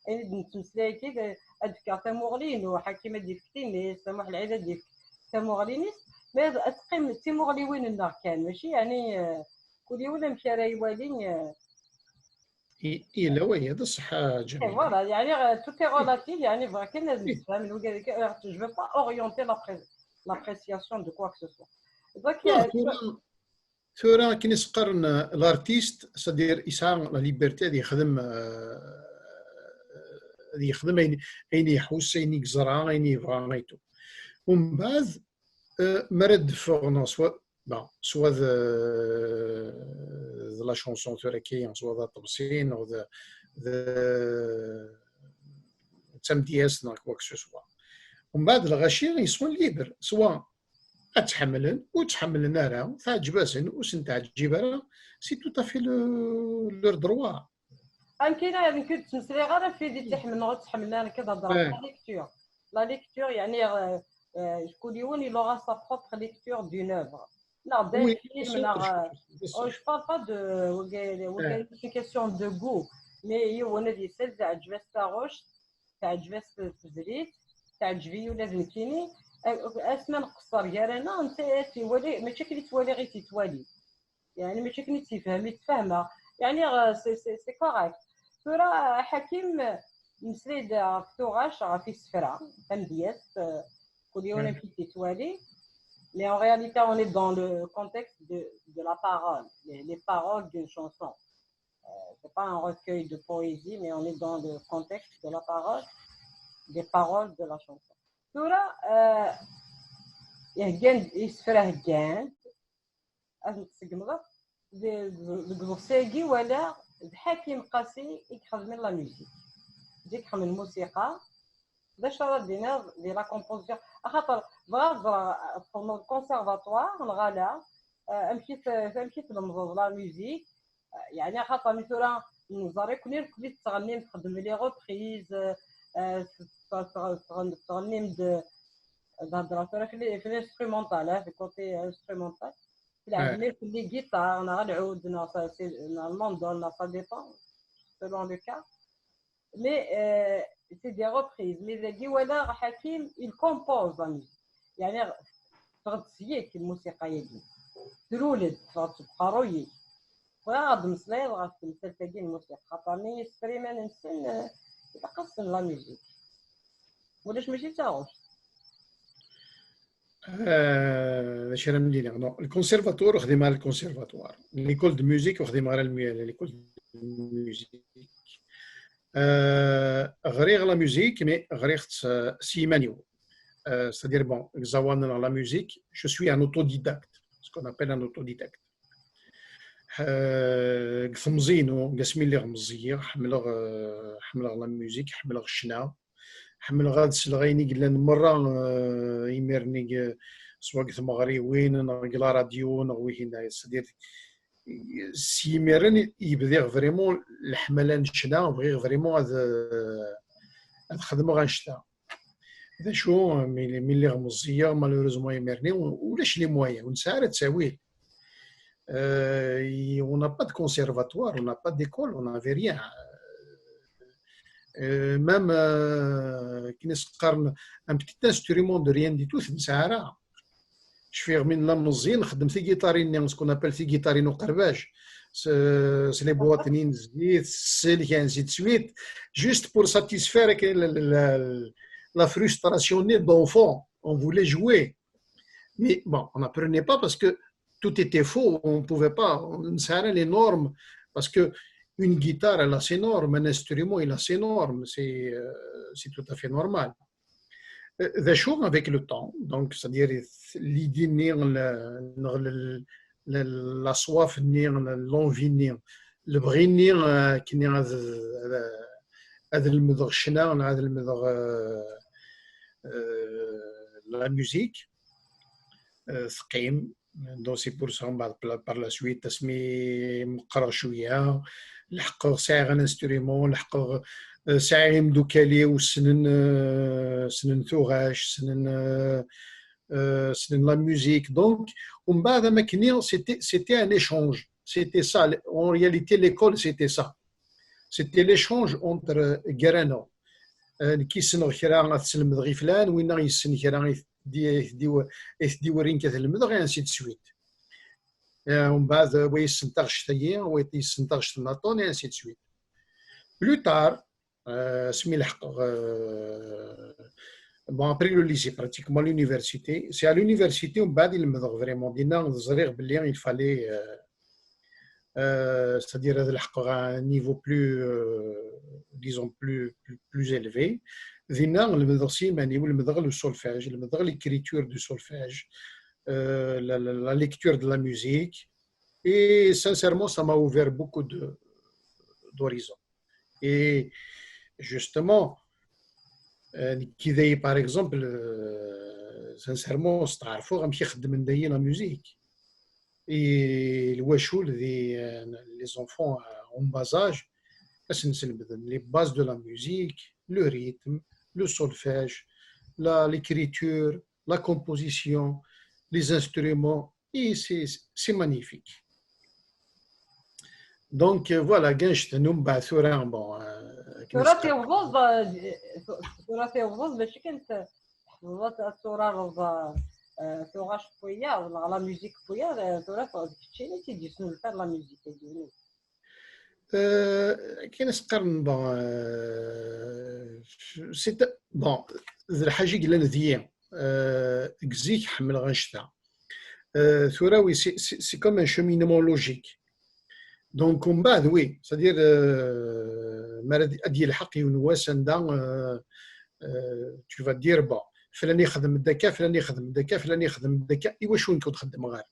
نتمسلاكي ادكا تمغلين وحكيمه ديفتيني سمح العيله ديك تمغلينيس ما اتقيم تيمغلي وين النار كان ماشي يعني كل ولا مشى راي والين لا وي هذا صح جميل فوالا يعني تو تي ريلاتيف يعني فغا كاين لازم تفهم جو فو با اورينتي l'appréciation de quoi que ce soit donc ثورة كي نسقرن الارتيست صدير يسعى لا ليبرتي دي يخدم اين يحوس اين يزرع اين يبغى غايتو ومن بعد مرد فورنا سوا لا شونسون تركيا سوا ذا طبسين او ذا تمدياسنا كواك سوا ومن بعد الغاشي يسون ليبر سوا أتحملن وتحملن راه تعجباسن وسن تعجب راه سي تو تافي لور دروا كاينه هذيك تمسلي غير في دي تحملنا انا كنهضر لا ليكتور يعني كل يوم il aura sa propre lecture d'une œuvre لا d'un film لا je parle pas de une question de goût mais هو انا دي سال تعجبس تاغوش تعجبس التزريت تعجبي ولا فهمتيني اسماء نقصر كارانا انت تيولي ماشي كلي توالي غير تيتوالي يعني ماشي كلي تفهمي تفهمها يعني سي كوريكت ترى حكيم مسريد فتوغاش في السفرة تمديات كل يوم في تيتوالي mais en réalité on est dans le contexte de la parole les paroles d'une chanson c'est pas un recueil de poésie mais on est dans le contexte de la parole des paroles de la chanson ترى يهجن يسفر هجان تسقمض القصاقي ولا حكيم قاسي يخدم لا ميوزيك ديك خدم الموسيقى باش راه دينا دي لا كومبوزيسيون خاطر بغا في الكونسيرفاتوار الغالا مشيت نمضض لا ميوزيك يعني خاطر مثلا نزاري كنت تغني نخدم لي روبريز تغني في الانسترومونتال في كوتي انسترومونتال العزمير في لي جيتار انا العود الماندول ça dépend selon le cas mais c'est des reprises mais اللي ولا حكيم il compose يعني تغطيك الموسيقى يدي ترولد تبقى روي غاد مسلايد غاد تمثل تاكي الموسيقى خاطرني ستريمان نسن يتقسم لا ميوزيك ولاش ماشي تاغوش باش راه ملينا الكونسيرفاتوار خدم على الكونسيرفاتوار ليكول دو ميوزيك وخدم على ليكول دو ميوزيك غريغ لا ميوزيك مي غريغ سيمانيو c'est-à-dire bon زوان لا ميوزيك je suis un autodidacte ce qu'on appelle un autodidacte غمزينو قسمي لي غمزيه حملغ لا ميوزيك حملغ الشنا حمل غاد سلغيني قلنا مرة يمرني سواء ثمغري وين نقلا راديو نغوي هنا سدير سيمرن يبدا فريمون الحملان شنا بغي فريمون هاد خدمه غنشتا اذا شو ملي غمزيه مالوريزمون يمرني ولاش لي مويا ونسارة تساويه on n'a pas de conservatoire on n'a pas d'école on n'avait rien même كي نسقرن ان بتيت انسترومون دو ريان دي تو نسارة شفيغ من لا مزيان خدم في جيتارين سكون ابل في جيتارين وقرباج سلي بواتنين زيت سيل كان زيت سويت juste pour satisfaire la frustration née d'enfant on voulait jouer mais bon on n'apprenait pas parce que tout était faux on pouvait pas on s'arrêtait les normes parce que une guitare, elle a ses normes, un instrument, il a ses normes, c'est tout à fait normal. Avec le temps, donc c'est-à-dire l'idée, la soif, l'envie, le bris, qui n'est la musique, donc c'est pour ça par la suite, تسمي مقرر شوية. لحق ساعة غنستريمون لحق ساعة يمدو كالي وسنن ثوغاش سنن c'est de la musique. Donc, c'était un échange. C'était ça. En réalité, l'école, c'était ça. C'était l'échange entre Guérano. Qui سنغ كرا غتسلم دغي فلان وين غيسن كرا يثدي ورين كتلمد غير انسي تسويت ومن بعد ويسنتغ شتايين ويسنتغ شتناطون انسي تسويت بلو تار سمي الحق bon après le lycée pratiquement l'université c'est à l'université ومن بعد يلمد فريمون دينا زريغ باللي il fallait c'est-à-dire à un niveau plus disons plus élevé ذينا المدرسين ماني والمدرسه le solfège المدرسه l'écriture du solfège la lecture de la musique et sincèrement ça m'a ouvert beaucoup d'horizons et justement كذا par exemple sincèrement تعرفوا غنمشي نخدم ندير la musique et les enfants en bas âge, les bases de la musique, le rythme, le solfège, l'écriture, la composition, les instruments, et c'est magnifique. Donc voilà, ثورة شوية ولا لا ميوزيك شوية ثورة كتشي اللي تيديسنو لتاع لا ميوزيك ديالو كاين سقرن بون سي بون الحاجه قلنا ذيا كزيك حمل غنشتا ثورة وي سي كوم ان شومينمون لوجيك دونك من بعد وي سادير ديال الحق يونواس عندها tu vas dire bon فلان يخدم الذكاء فلان يخدم الذكاء فلان يخدم الذكاء ايوا شو نكون تخدم غير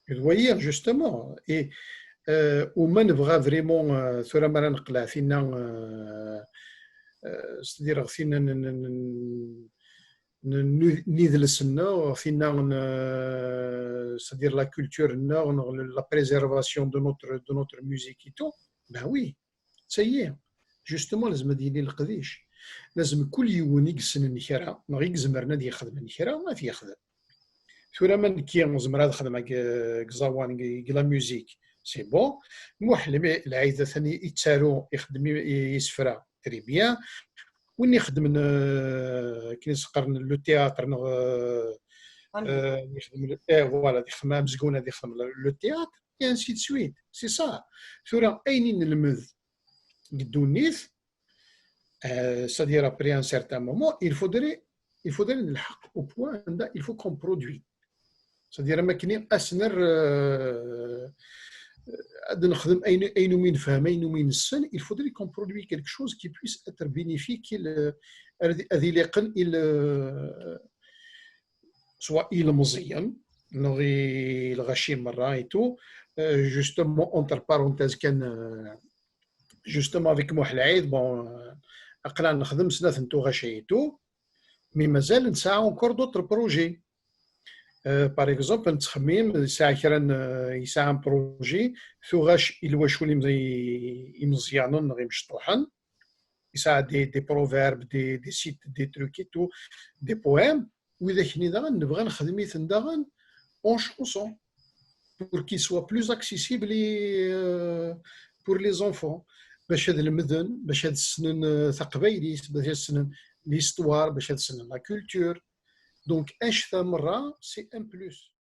voyez justement et وما نبغى فريمون ثورة ما نقلع فينا c'est-à-dire فينا نيدلسنا فينا c'est-à-dire la culture la préservation de notre musique et tout ben oui ça y est justement لازم ديالي القديش لازم كل يوم يقسن النكرة ما يقزمرنا دي يخدم النكرة ما في يخدم ثورة من كي نزمر هذا خدمة كزوان لا ميوزيك سي بون محلم العايدة ثاني يتسارو يخدم يسفرا تري بيان وين يخدم كي نسقرن لو تياتر يخدم فوالا يخدم مزقونة يخدم لو تياتر et ainsi de suite c'est ça ثورة أين نلمذ قدو النيث c'est-à-dire après un certain moment, il faudrait au point il faut qu'on produise. C'est-à-dire ما كاين أسنر نخدم أين وين فهم أين وين السن il faudrait qu'on produise quelque chose qui puisse être bénéfique هذه لقن soit il مزيان نغي الغشيم مرة et tout justement entre parenthèses كان justement avec موح العيد bon أقلا نخدم سنة ثنتو غشيتو مي مازال نسعى encore d'autres projets par exemple نتخمم ساعة كران يسعى بروجي ثو غاش الواشو اللي يمزيانون غير مشطوحن يسعى دي بروفيرب دي سيت دي تروك et tout دي بويم وإذا كني داغن نبغى نخدمي ثنداغن en chanson pour qu'il soit plus accessible pour les enfants باش هاد المدن باش هاد السنن ثقبايليس باش هاد السنن ليستوار باش هاد السنن لا كولتور دونك اش مرة سي ان بلوس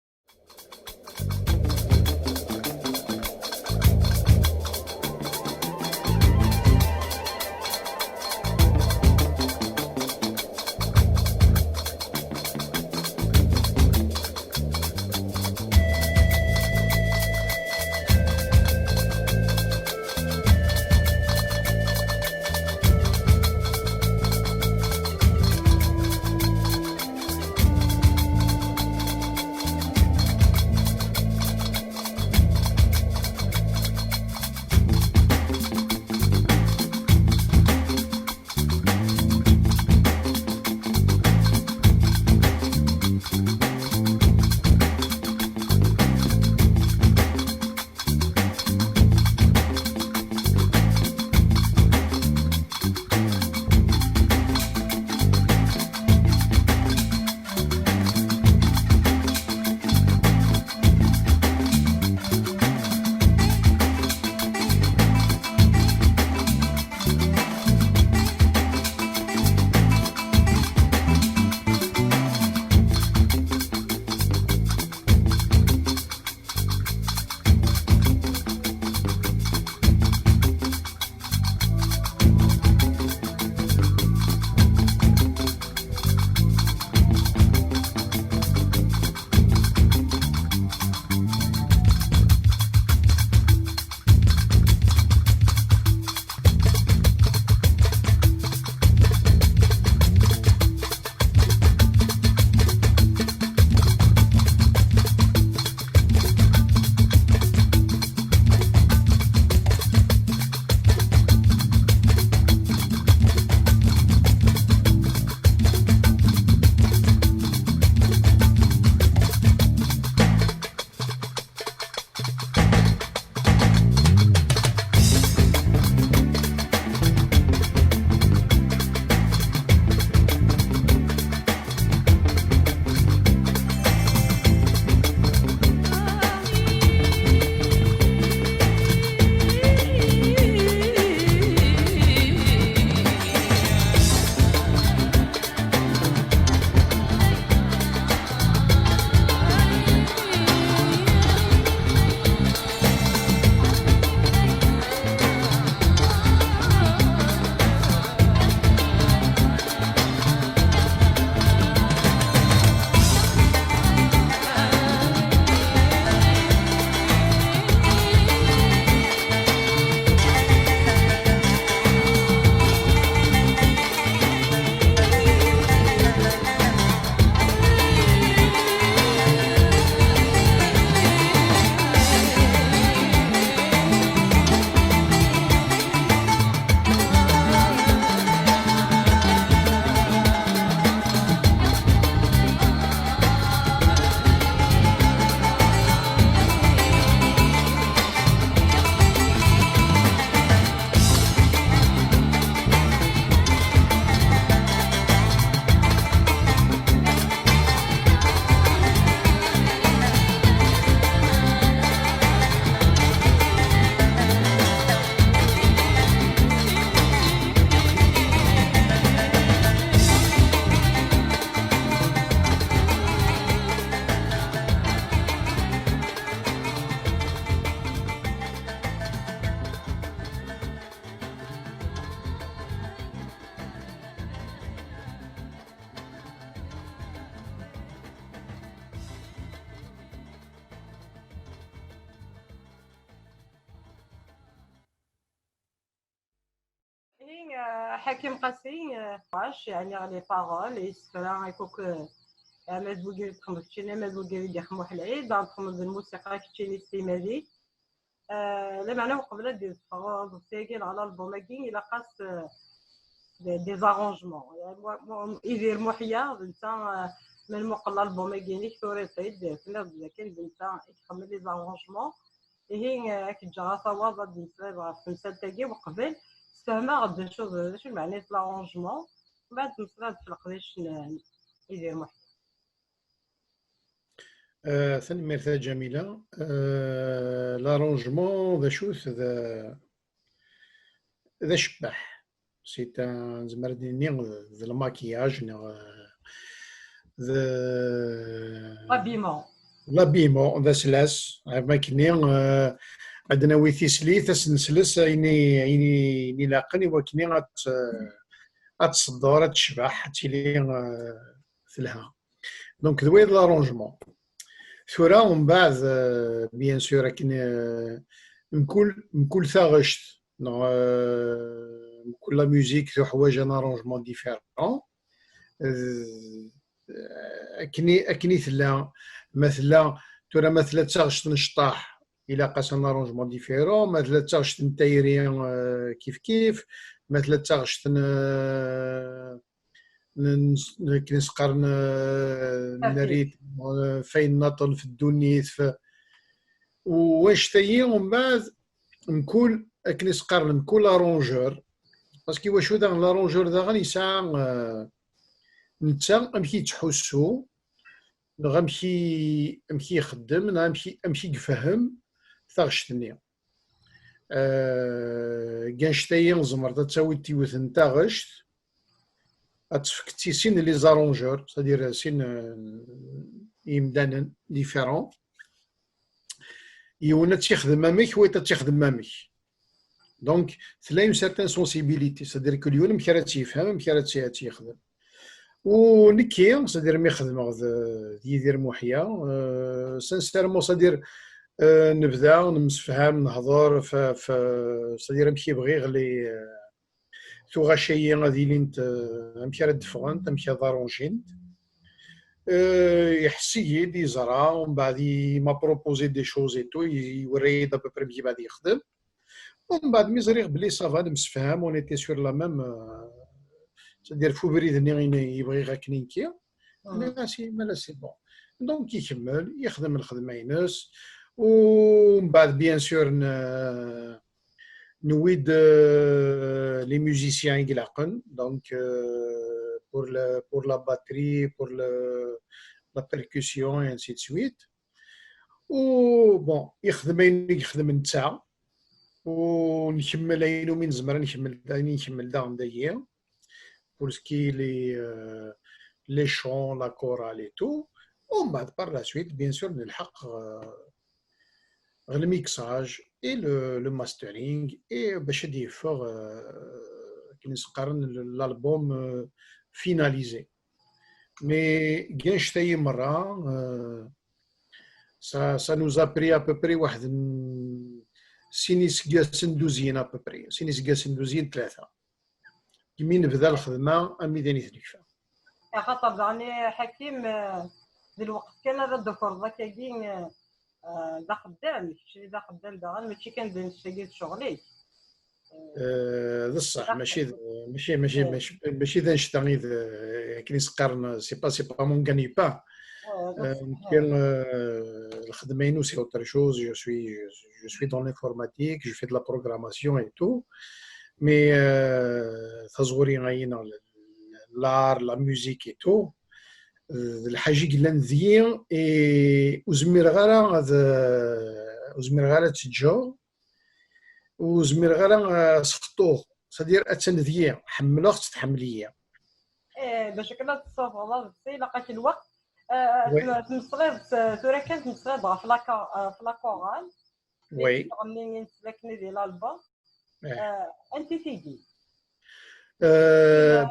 حكيم قاسي واش يعني لي بارول يسفرا يكوك ما تبغي تخمم شي ما تبغي دير خمو العيد تخمم بالموسيقى كتشيني استمادي لا معناه قبل دي فراغ تاكل على البوماكين الى قاس دي زارونجمون يعني يدير محيا بنتا من مقل البوماكين ثوري صيد كنا كان بنتا يخمم لي زارونجمون هي كتجرى صواب بالنسبه في تاكي وقبل فهمها غادي نشوف شنو معنى لارونجمون بعد نصرا في القداش يدير محيا ثاني مرثا جميلة لارونجمون ذا شوث ذا شبح سي ان زمرديني ذا الماكياج ذا لابيمون ذا سلاس ما كني عندنا ويثي سليث سنسلس عيني لاقني وكني غتصدر تشبح تيلي ثلها دونك ذوي لارونجمون ثورا ومن بعد بيان سور مكل ثاغشت كل ميوزيك ذو حوايج ان ارونجمون ديفيرون اكني ثلا مثلا تورا مثلا تاغشت نشطاح الى قاس ان ارونجمون ديفيرون مثلا تاغشت نتايرين كيف مثلا تاغشت كنسقرن نريد فين نطل في الدنيا واش تاهي ومن بعد نكون كنسقرن نكون لارونجور باسكو واش هذا لارونجور دا غادي يسعى نتا امشي تحسو غامشي يخدم امشي يفهم ثاغشتني كانشتاي نزمر تساوي تيوث نتا غشت اتفكتي سين لي زارونجور c'est-à-dire سين يمدانا ديفيرون يونا تيخدم مامك ويتا تيخدم مامك دونك ثلا اون سيرتان سونسيبيليتي c'est-à-dire كل يوم مكرا تيفهم مكرا تيخدم ونكي c'est-à-dire مي خدم يدير محيا سانسيرمون c'est-à-dire نبدا نمسفهم نهضر c'est-à-dire مشي بغي غلي تو غاشي غادي لين امشي رد فغنت امشي ضارونجين يحسي دي زرا ومن بعد ما بروبوزي دي شوز اي تو يوري دا ببري كي بعد يخدم ومن بعد ميزريغ بلي صافا نمسفهم ونيتي سور لا ميم سادير فو بريدني يبغي غا كنينكي مالا سي بون دونك يكمل يخدم الخدمه ينس ومن بعد بيان سور نويد les musiciens يقلقن donc pour la batterie pour la percussion et ainsi de suite و bon يخدم نتا ونكمل عينو من زمرة نكمل داغم دايا pour ce qui est les chants la chorale et tout ومن بعد par la suite bien sûr نلحق le mixage et le mastering et باش يديفور كنسقرن l'album finalisé mais كاش تاي مرة ça nous a pris à peu près واحد سينيس كاسن دوزين à peu près سينيس كاسن دوزين 3 كي نبدا الخدمة أميداني تنكفى خاطر داني حكيم دلوقت كان رد فرضة كاين دا خدام شي دا خدام دا ماشي كندير نشتغل شغلي بصح ماشي ذا نشتغل كنسقرن سي با مون غاني با كان الخدمه ينو سي اوتر شوز جو سوي دون l'informatique je fais de la programmation et tout mais تصغري غاينا l'art la musique et tout الحاجه قلنا نذيا وزمير غالا تجو وزمير غالا سخطوه صدير اتنذيا حملوه تتحمليه باش كنا تصوف والله سي لقيت الوقت تمصريض ثورا كانت مصريضه في لاكورال وي غني نسلكني ديال الالبوم انت تيجي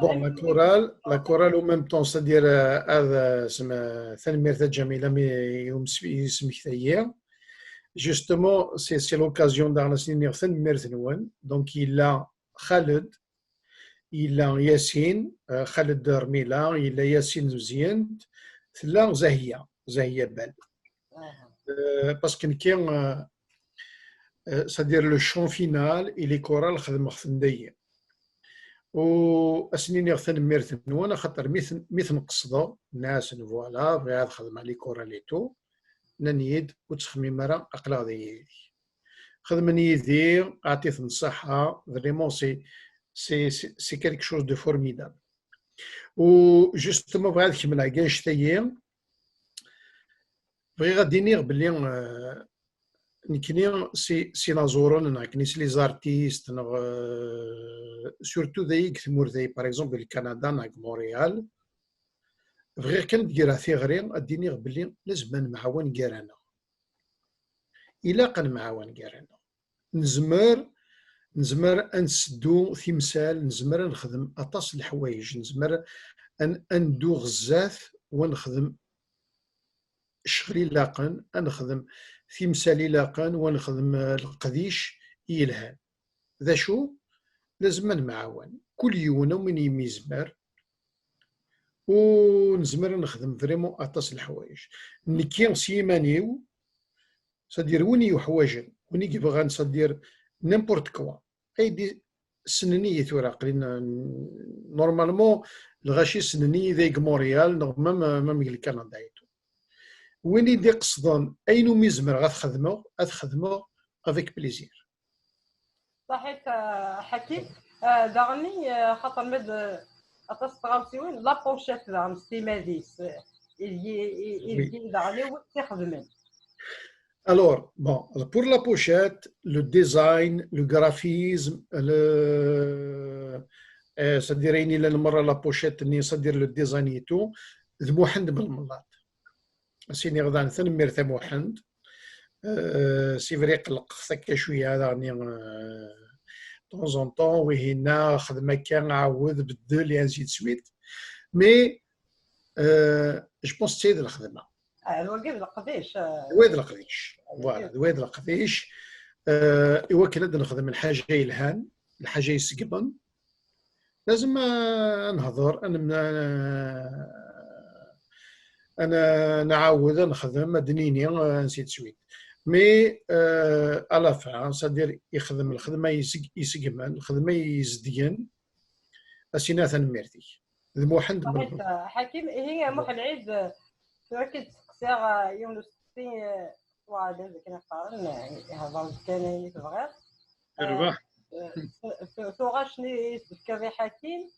bon la chorale en même temps c'est-à-dire هذا اسمه ثاني مرثا جميله يوم اسمك ثايا justement c'est l'occasion d'arna سنين ثاني مرث نوان donc il a Khaled إلا ياسين خالد رميلة، إلا ياسين مزيانت، ثلا زاهية بال. باسكو كي سادير لو شون فينال إلي كورال خدم دايا و اسنيني غثن ميرثن وانا خاطر ميث نقصدو الناس فوالا بغا خدم على كوراليتو ننيد وتخمي مرا اقلا ديالي خدم يدي عطيت الصحة فريمون سي كالك شوز دو فورميدابل. و جوستومون بغا نكمل كاع شتايا بغي غادي نيغ بلي نكني سي نازورون نكني سي لي زارتيست نغ سورتو دايك ثمور داي باغ اكزومبل كندا ناك مونريال بغي كان ديرها ثيغري اديني بلي لازم نمعاون كارانا الا قنمعاون كارانا نزمر نسدو تمثال نزمر نخدم اطاس الحوايج نزمر ندو غزاف ونخدم شغلي لاقن نخدم تمثالي لاقن ونخدم القديش يلهان ذا شو لازم نمعاون كل يوم ومن يميزمر ونزمر نخدم فريمون اطاس الحوايج نكي سيمانيو صدير وني وحواجن وني كيبغى نصدير نيمبورت كوا ايدي سننية ثورا قلنا نورمالمون الغاشي سننية ذيك مونريال مام كندا ايتو وين يدي قصدون اينو ميزمر غتخدمو افيك بليزير. صحيح حكيم داغني خاطر مد اتصغالسيوين لا بوشيت داغن ستيماديس يجي داغني وتخدمن. Alors, bon, pour la pochette, le design, le graphisme, c'est-à-dire إني للمرة لا بوشيت إني صدير لو ديزاينيتو ذ محند بالملاط. سيني غدا نثنمر ثا محند سي فري قلق ثكا شوية هذا غني طون طون وهنا خدمة كان عاود بدل انسي سويت مي جو بونس تسيد الخدمة الوالد القديش الواد القديش فوالا الواد القديش إوا كنا نخدم الحاجة يلهان الحاجة يسقبن لازم نهضر أنا نعاود نخدم دنيني نسيت سويت مي على فان صدير يخدم الخدمة يسقمن الخدمة يزدين أسينا ثنميرتي الموحند حكيم هي موح العيد تركز ساغ يونس سي وعاد كنا قارن هذا كان يتبغى ربح ثوغاشني تذكري حكيم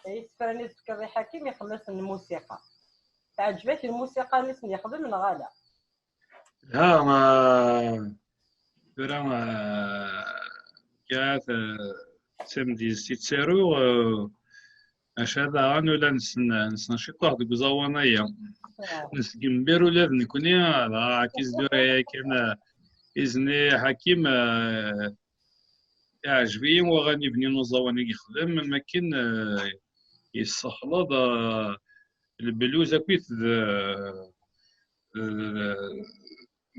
يسفرني تذكري حكيم يخلص الموسيقى تعجبك الموسيقى اللي يخدم من غالا لا ما كانت سمدي ستيتسيرو أشهد عنو لا نسنشطه ديك زوانية نسكمبر ولا نكوني لا كيز دوري كان إذني حكيم يعجبني وغني بني نوزواني يخدم ما كان يسخلط البلوزة كويت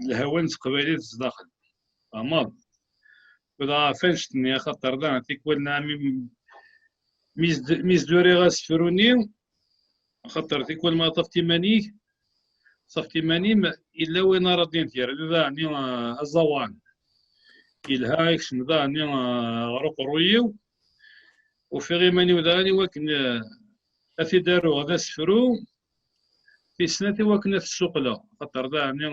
الهوان قبالي تداخل أماض ودا فنشتني خاطر دا تيكون نامي ميز دوري غاسفروني خاطر تيكون ما طفتي ماني إلا وين راضين تير إلا يعني الزوان إلها يكشن دا يعني غروق رويو وفي غيماني وداني وكن أثي دارو غدا سفرو في سنتي وكنا في السوق لا خاطر دا يعني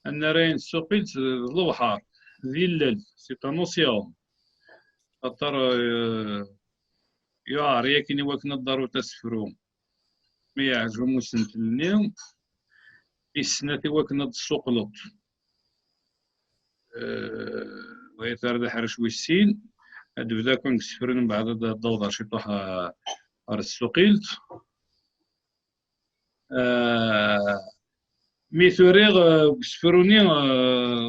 أنا راين سوقيت البحر ذي الليل سي تانوسيون خاطر يا رياكيني وكنا الدارو تسفرو ما يعجبهم سنتلنيهم في سنتي وكنا السوق لوط ويتردد حرش ويسين هاد بدا كون سفرن بعد الضوضة شي طوح السوقيلت مي ثوريغ سفروني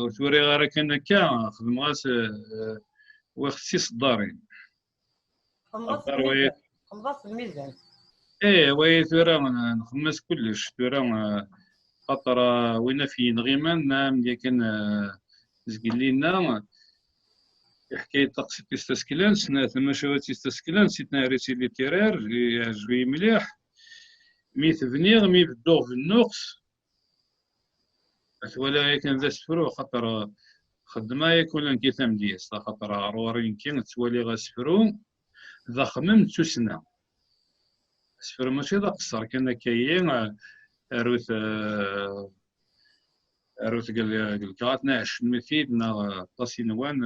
ثوريغ راه كان هكا خدم غاس وخصيص الدارين خلص الميزان ايه وي ثورا نخمس كلش ثورا خاطر وين في نغيمان نام كان زقلينا حكاية طقس تستسكلان سنة ثم شوات تستسكلان سيتنا ريسي لي تيرير جوي مليح مي تبنيغ مي بدوغ في النقص ولا يكن ذا سفرو خاطر خدمة يكون لن كيثام ديس خاطر روارين كين تولي غا سفرو ذا خمم تسنة سفرو ماشي ذا قصر كان كاين أروث قال كاتنا عشن مثيد نا طاسينوان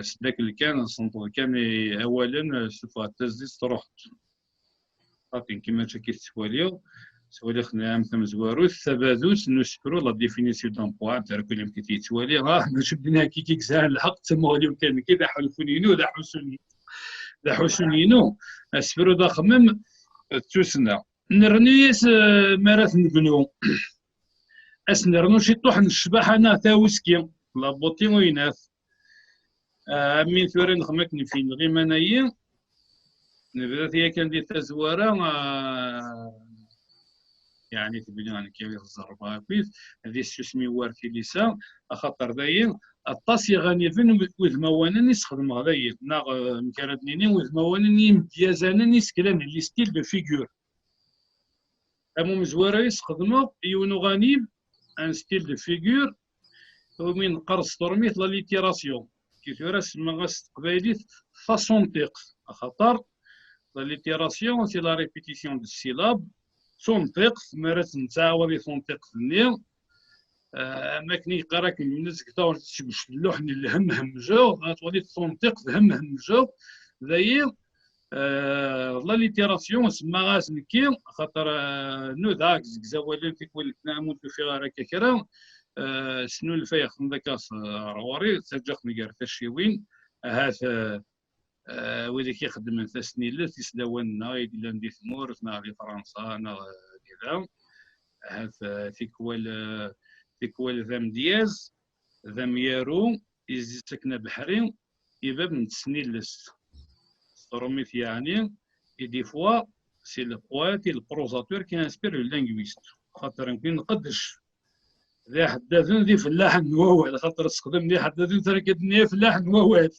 سداك اللي كان صنطو كان أولا سوف تزيد تروح لكن كيما تشكي سوالي خنا عام ثم زواروث ثبادوس نسفرو لا ديفينيسيون دون بوان تاع كل يوم كي تسوالي باش بدنا كي كيكسان الحق تما اليوم كان كذا حلفونينو لا حسنينو اسفرو دا خمم تسنا نرنيس مرات نبنو اسنرنو شي طوح نشبح انا تاوسكي لا بوتي وينات مين ثورين خمكني فين غير منايا نبدا هي كان دي تزواره يعني تبين عن كيف الزربه كويس هذه السوسمي وارثي لسا خاطر دايين الطاسي غني فين وذموانني يستخدم غدايا نا مكردنيني وذموانني مديازانني سكلان لي ستيل دو فيغور امو مزواره يستخدموا يونو غنيم ان ستيل دو فيغور ومن قرص ترميت لا ليتيراسيون كيف رسم غاس قبايلي فاسون تيق خاطر لا ليتيراسيون سي لا ريبيتيسيون دو سيلاب تنطق مرات نتعاود تنطق في النيل ماكني قراك الناس كثار تشبش اللوحن اللي هم همجو غتولي تنطق هم همجو داير لا ليتيراسيون سما غاس نكي خاطر نو داك زوالين تيكون نعمل في غارك كرا سنو الفايخ من ذاك رواري تسجخ ميغار تشيوين هات ويلي كيخدم ثسنيلات يسداونا يدير ندي ثمور في فرنسا انا كذا هذا تيكوال ذم دياز ذم يارو يزي سكنه بحري يباب نتسنيلس ستروميت يعني دي فوا سي البوات البروزاتور كي انسبير لانغويست خاطر يمكن نقدش ذا حداثن ذي فلاح نواوال خاطر استخدم ذي حداثن تركتني فلاح نواوال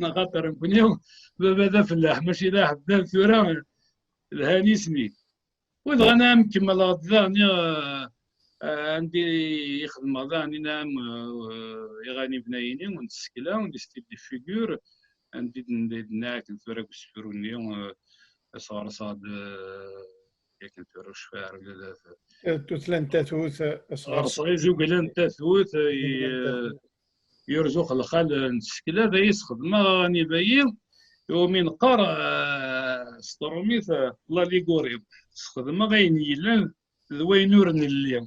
خاطر نكون يوم بابا فلاح ماشي ذا حداث ثورة الهاني سميت وإذا مكمل غداني عندي يخدم غداني نام يغاني بنايني ونسكلا وندستي دي فيغور عندي ناكل ثورة كسفروني صار صاد ياكل ثورة شفار توثلان تاثوث صغير زوقلان تاثوث يرزق الخال نسكلا ذا يسخدم ما راني باين ومن قرا ستروميث لا ليغوري تخدم غين يلان ذوينورن اللي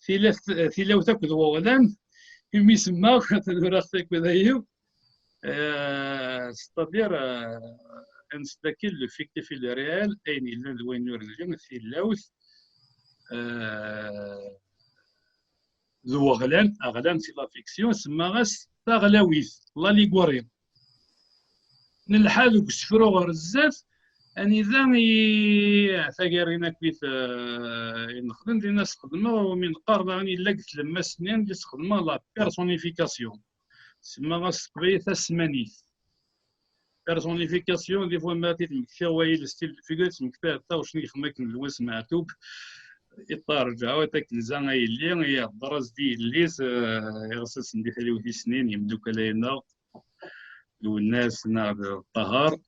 ثلاث تاكل وغلان يمي سما راختك بذايو ستادير نستكل لو فيكتيف لو ريال اين يلان ذوينورن اللي ثلاث ذو أغلان سي لا فيكسيون سما غاس تاغلاويث لا ليغوري نلحالو كسفرو غير الزاف اني ذا ثاقارينا كيف نخدم دي ناس خدمة ومن قارب راني لقيت لما سنين اللي تخدم لا بيرسونيفيكاسيون سما غاس قبيث السمانيث بيرسونيفيكاسيون دي فوا ما تيتمكتاوي ستيل فيغور تمكتا تا وشني خماك الواس معتوب يطارجع وتاكل زانا يلي يهضر دي الليس يغسس ندي حلو في سنين يمدوك علينا والناس ناض الطهار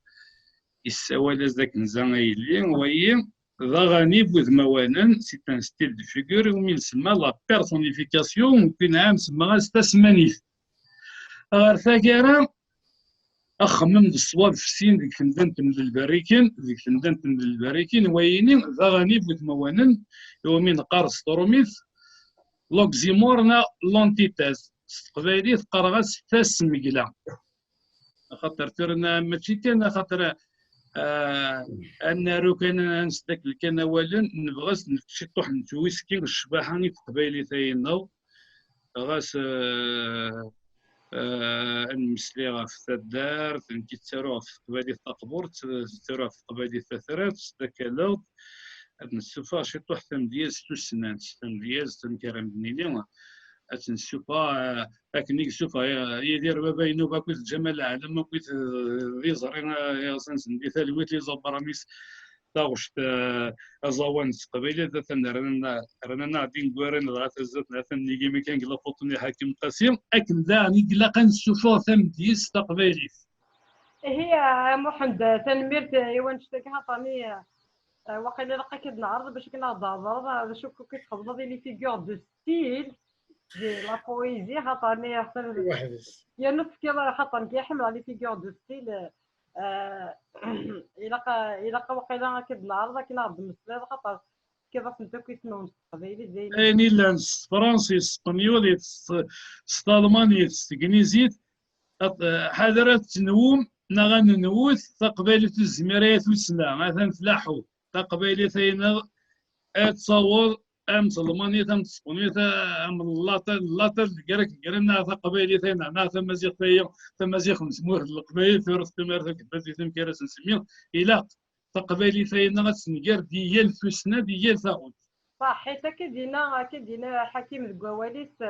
يسوى ذاك نزانا يلي وهي ذا غني بوذموانا سي ان ستيل دو فيغور ومن سما لا بيرسونيفيكاسيون ممكن عام سما استسمانيث غير ثاكارا أخمم بالصواب في السين ديك فندنت من البريكين ويني ذا غني بوذموانا ومن قارص تروميث لوكزيمورنا لونتيتاز قبايلي تقرغس تاس مقلا خاطر ترنا ماشي كان خاطر ان رو كان نسدك كان اولا نبغاس نمشي طوح نتويسكي الشباحاني قبايلي ثاينا غاس نمسلي غاف الدار نكي تسارو في قبايلي التقبور تسارو في قبايلي الثثرات تستكالو نسوفا شي طوح ثم دياز 6 سنين تم دياز تم كرم بنيني اتنشوفها اكنيك شوفها يدير بابا ينوبا كويت جمال العالم كويت ذي زرينا يا سنسن دي ثالويت لي زبراميس تاغش ازوان قبيله ذات رانا نعدين كوارين غات الزات نعثن نيجي مكان قلا فوتني حاكم قاسم اكن ذا نيقلا قنشوفو ثم ديس تقبيليت هي محمد تنميرت ايوا نشتكي عطاني وقيلا لقيت نعرض باش كنهضر باش كتخبط لي فيغور دو ستيل دي لا بويزي عطاني واحد يا نفكر حطن كيحمل لي فيغور دو ستيل الى وقيلا كنعرض المسألة خاطر كيفاش انت كيسمعوا القبايلي زي يعني لان فرنسي اسبانيولي الماني انجليزي حضرت تنوم نغن نوث تقبيلة الزميريات والسلام مثلا فلاحو تقبيلة ثينا اتصور ام سلمانية ام تسبونية ام اللاطر قرنا تقبيلة ثينا نا ثمازيغ ثيا ثمازيغ مسموح القبيل في رث تمارث كبازي ثم كيراس نسميه الى تقبيلة ثينا غتسنقر ديال فسنا ديال ثاغوت صح حيت كدينا حكيم الكواليس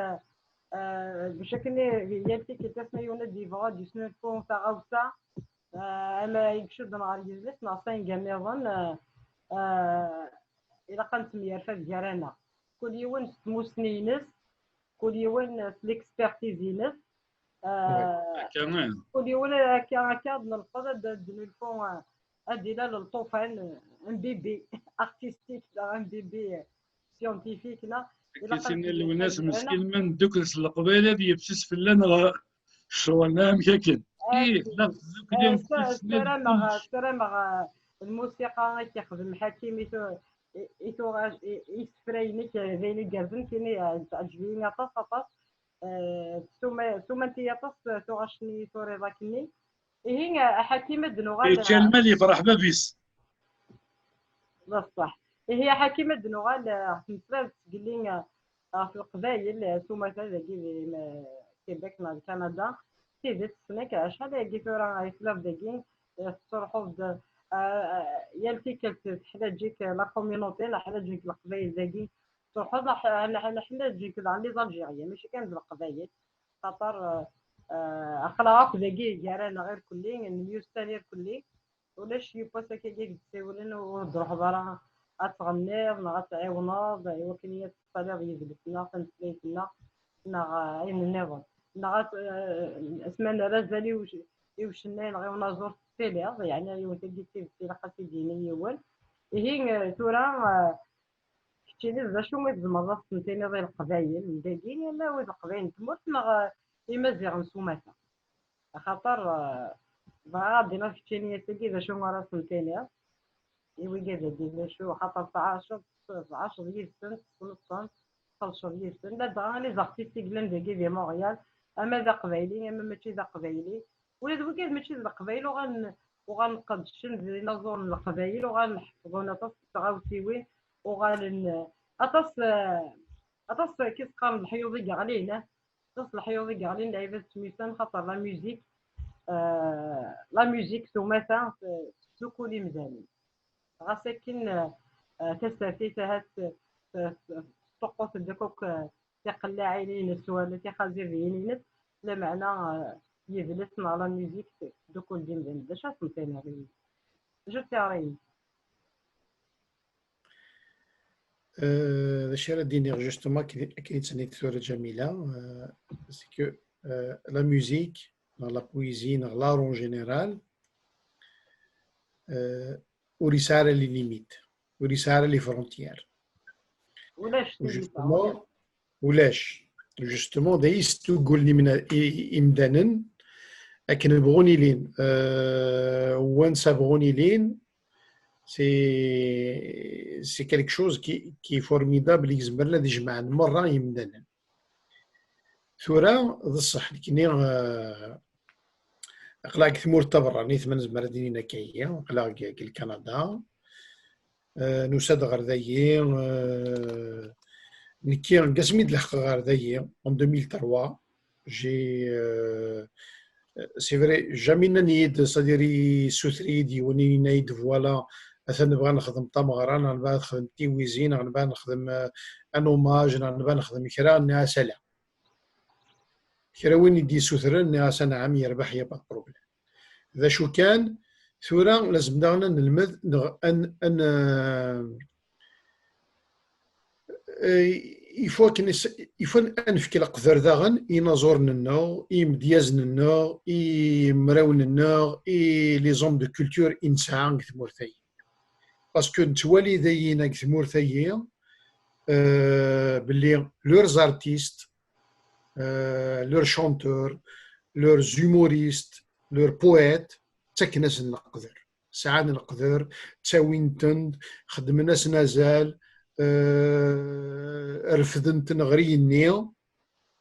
بشكل يالتي كتسمى يونا ديفغا دي سنفون تاغوسا اما يكشد مع الجزلس نعطين جميعا الى كانت ميرفا ديالنا كل يوم سموسنينس كل يوم ليكسبيرتيزينس كمان كل يوم كاد نلقى الفون ادينا للطوفان ام بي بي ارتستيك ام بي بي سيونتيفيك لا كيسين الناس مسكين من دوكلس القبيله دي بسس في اللنا شغلنا مكاكن ايه لا اليوم سلام الموسيقى كيخدم حكيم يسفرينك زين كازن كيني تعجبيني عطاس ثم انت عطاس تغشني سوري راكني هي حكيمه دنوغال كان مالي فرح بابيس بصح هي حكيمه دنوغال مثلا تقول في القبائل ثم مثلا كيبيك مع كندا تيدت سنك شحال هاكي ثورة يسلاف داكين تروحو يالتي كتحلا تجيك لا كوميونيتي لا حلا تجيك القبايل داكين تروحو حلا تجيك عند لي زالجيريان ماشي كان القبايل خاطر اخلاق داكي كارانا غير كلي نيوستانير كلي ولاش يباسا كيك تساولن وتروح برا غتغنيض غتعاونض ايوا كاين الصلاه يجلسنا تنسليتنا عين النظام نغات اسمنا رزالي وشناين غير نزور التيلي يعني يوم تجي في قصي دينيه اول هي ثورة كتيني ذا شو ما تزمر سنتين غير القبايل داكين لا وين القبايل تموت نغ يمازيغ نسوماتا خاطر غادينا في كتيني تجي ذا شو مرة سنتين ايوا كذا دينا شو خاطر 10 ديال السنه 15 ديال السنه لا دغا لي زارتيستيك لان داكي ديال مونريال اما ذا قبايلي اما ماشي ذا قبايلي ولا دوكا ماشي ذا قبايل وغنقدشن زينا زور القبايل وغنحفظو نطاس تغاوسيوين وغن اطاس كيسقام الحيوضي كاع علينا اطاس الحيوضي كاع علينا لعيبه سميتان خاطر لا ميوزيك ثمثا سكولي مزالين غاساكن تستافي تهات تقوت داكوك تقلع عينين السؤال تخازير عينين لا معنى يجلسنا على ميوزيك دوك الجيم باش اسمتينا غير جو تاعي الشيء اللي ديني جوستومون كي تسنيت ثورة جميلة سكو لا ميوزيك لا بويزي لا رون جينيرال ورسالة لي ليميت ورسالة لي فرونتيير ولاش جوستومون دايس تقول لي من إمدانا لكن بغوني لين وانسا بغوني لين سي كالك شوز كي فورميدابل يزمر لا يجمع مرة يمدانا ثورة الصح كني اقلاق ثمور تبرر نيت من زمر دينينا كايا اقلاق كيل كندا نوساد غير ذايي نكي قسميت الحق غير ذايي en 2003 جي سي فري جامي نيد صديري سوثري ديوني نايد فوالا مثلا نبغى نخدم طمغرة نبغى نخدم تيويزين نبغى نخدم ان اوماج نبغى نخدم كرا ناسلا كرا وين يدي سوثرن عشان عام يربح يا با بروبليم. ذا شو كان ثورة لازم داغنا نلمذ ان يفون انفك القذر داغن ينظر النو يمدياز النو يمراون النو لي زون دو كولتور انسان كثمورثي باسكو نتوالي ذاينا كثمورثي باللي لور زارتيست لور شونتور لور زوموريست لور بويت تكناس نقدر ساعات نقدر تاوين تند خدم ناس نازال رفدن تنغري النيو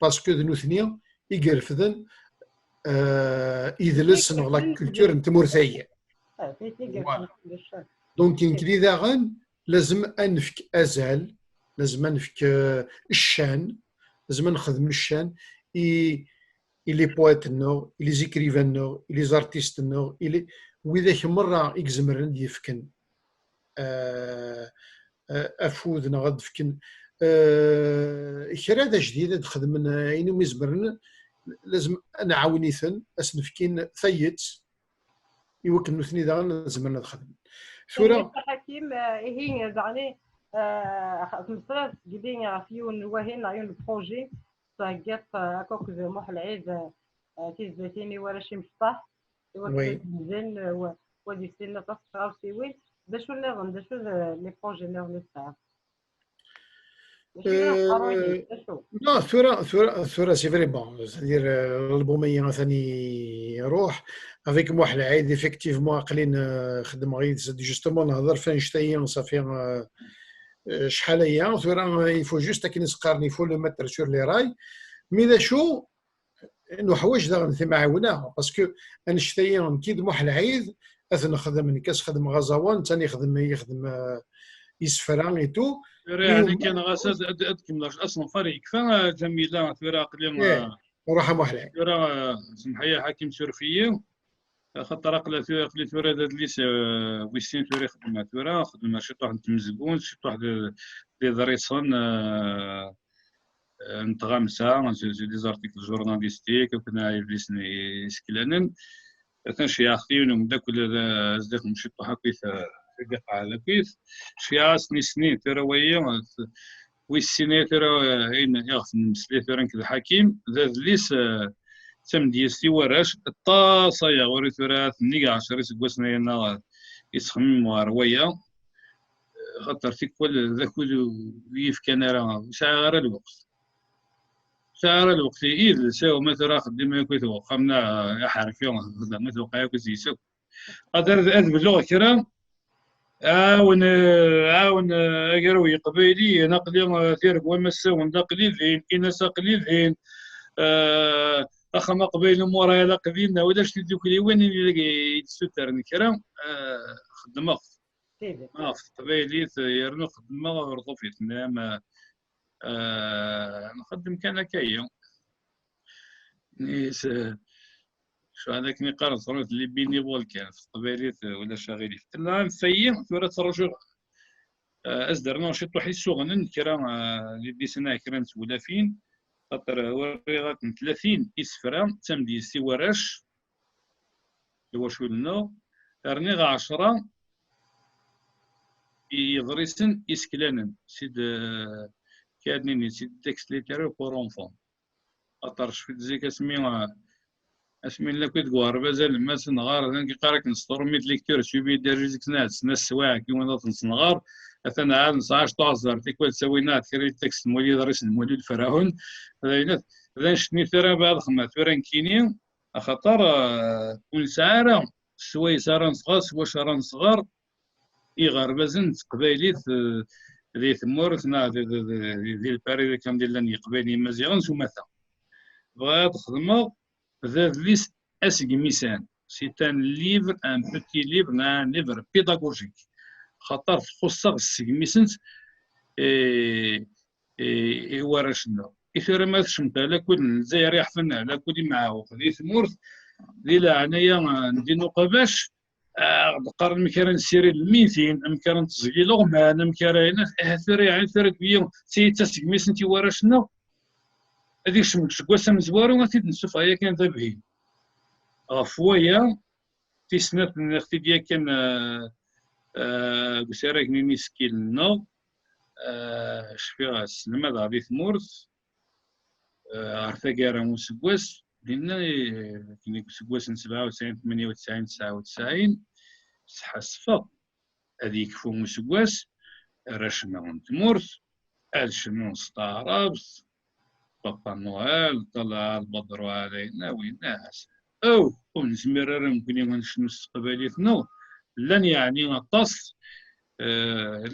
باسكو ذنو ثنيا يقرفدن يدلس نغلا كولتور نتمورثية دونك ينكلي ذاغن لازم انفك ازال لازم انفك الشان لازم نخدم الشان إلي بويت النو إلي زيكريفان النو إلي زارتيست النو إلي وإذا مرة يكزمرن يفكن أفوذ نغد فكن كرا هذا جديد تخدم إنو ميزمرن لازم أنا عاونيثن أسنفكين ثيت يوكل نثني داغن لازم نخدم ثورة حكيم هي زعني مثلا جدينا فيون وهنا عيون البروجي صاقات أكوك زي موح العيد تيزبتيني ورا شي مفتاح وزين ودي سنة تصغر سيوي دا شو اللي دا شو لي بروجي اللي نتاع لا ثورة سي فري بون سادير البومية ثاني يروح افيك موح العيد ايفيكتيفمون قليل خدم غير جوستومون نهضر فين شتايا صافي شحال هي ثورة يفو جوست كي نسقارني يفو لو متر سور لي راي مي ذا شو انه حوايج داغ نثي معاوناها باسكو انا شتايا كي دموح العيد اثنا خدم نكاس خدم غزوان ثاني يخدم يسفران ايتو يعني كان غاسد ادكملاش اصلا فريق كفا جميله فراق اليوم وروح موح العيد ثورة سمحيه حكيم سورفيه خاطر قلا في ثورة هذا الليس ويسين ثورة خدمة شي واحد تمزقون شي واحد دي ضريصون نتغامسة دي زارتيكل جورناليستيك وكنا يبليس يسكلانن مثلا شي اختيون من داك صديق مشي طاح كيف دقق على كيف شي سنين ثورة وهي ويسين ثورة هين يغفن مسلي ثورة كذا حكيم ذا الليس تم ديستي وراش الطاسية وري ثلاث نيجا 10 سكوسنا ينا يسخم وروية خاطر في كل ذا كل يف كان راه شاعر الوقت إذا ساو مثلا خدمة كويتو خمنا يحرك يوم مثل وقايا كويسيسو قدر ذا باللغة كرام عاون أجروي قبيلي نقلي ثيرك ومسا ونقلي ذين إنسا قليل ذين أخما قبيل مورا لا قبيلنا وداش تدوك لي وين اللي يتستر نكرم خدمة قبيلي يرنو خدمة ورطو في تنام نخدم كان كايو نيس شو هذاك نقارن صارت اللي بيني والكان في قبيلي ولا شاغلي تنام فيا ثورة الرجل أصدرنا شي طوحي سوغن كرام اللي ديسنا كرام ولافين خاطر وريغات 30 إسفرا تمدي سي وراش هو شو لنا رنيغ 10 يضريسن إسكلانن سيد كادنيني سيد تكست ليتيرو بور اونفون خاطر شفت زيك اسمي لا كنت كوار مازال ما سنغار كي قارك نسطور ميت ليكتور سوبي دارجيك ناس سوايع كيما نسنغار أثناء عام 19 تعذر تكوال سوينات كريت تكست مولي درس المولي الفراهون هذا شني ثرى بعد خدمة ثرى كينيا خاطر كل ساعة سوا يسارن صغار سوا شارن صغار يغار بازن قبايليت ذي ثمورتنا ذي الباري كان ديال قبايلي مزيان سمثا بغات خدمة ذا ليست اسك ميسان سي ان ليفر ان بوتي ليفر ان ليفر بيداغوجيك خاطر خصها السيميسنت ورشنا إثير ما تشمت على كل زي ريح فن على كل معه ذي ثمورت ذي لا عنايا ندي نقباش قرن مكان سيري الميتين مكان تسجيلو ما مكان هنا ثري يعني ثري بيوم سي تسميسنت ورشنا هذيك شكواس مزوارو غادي نشوف هي كان ذبحي غفوايا تيسنات من اختي ديال كان بسيرك نيني سكيل نو شفيها السلمة غادي تمورت عرفا كارا مسكواس لأن كنا مسكواس 97 98 99 صحا صفا هذي يكفو مسكواس راشنا تمورت شنو استعربت بابا نويل طلع البدر علينا ويناس او ونزمر ممكن نشنو استقباليتنا لن يعني غطاس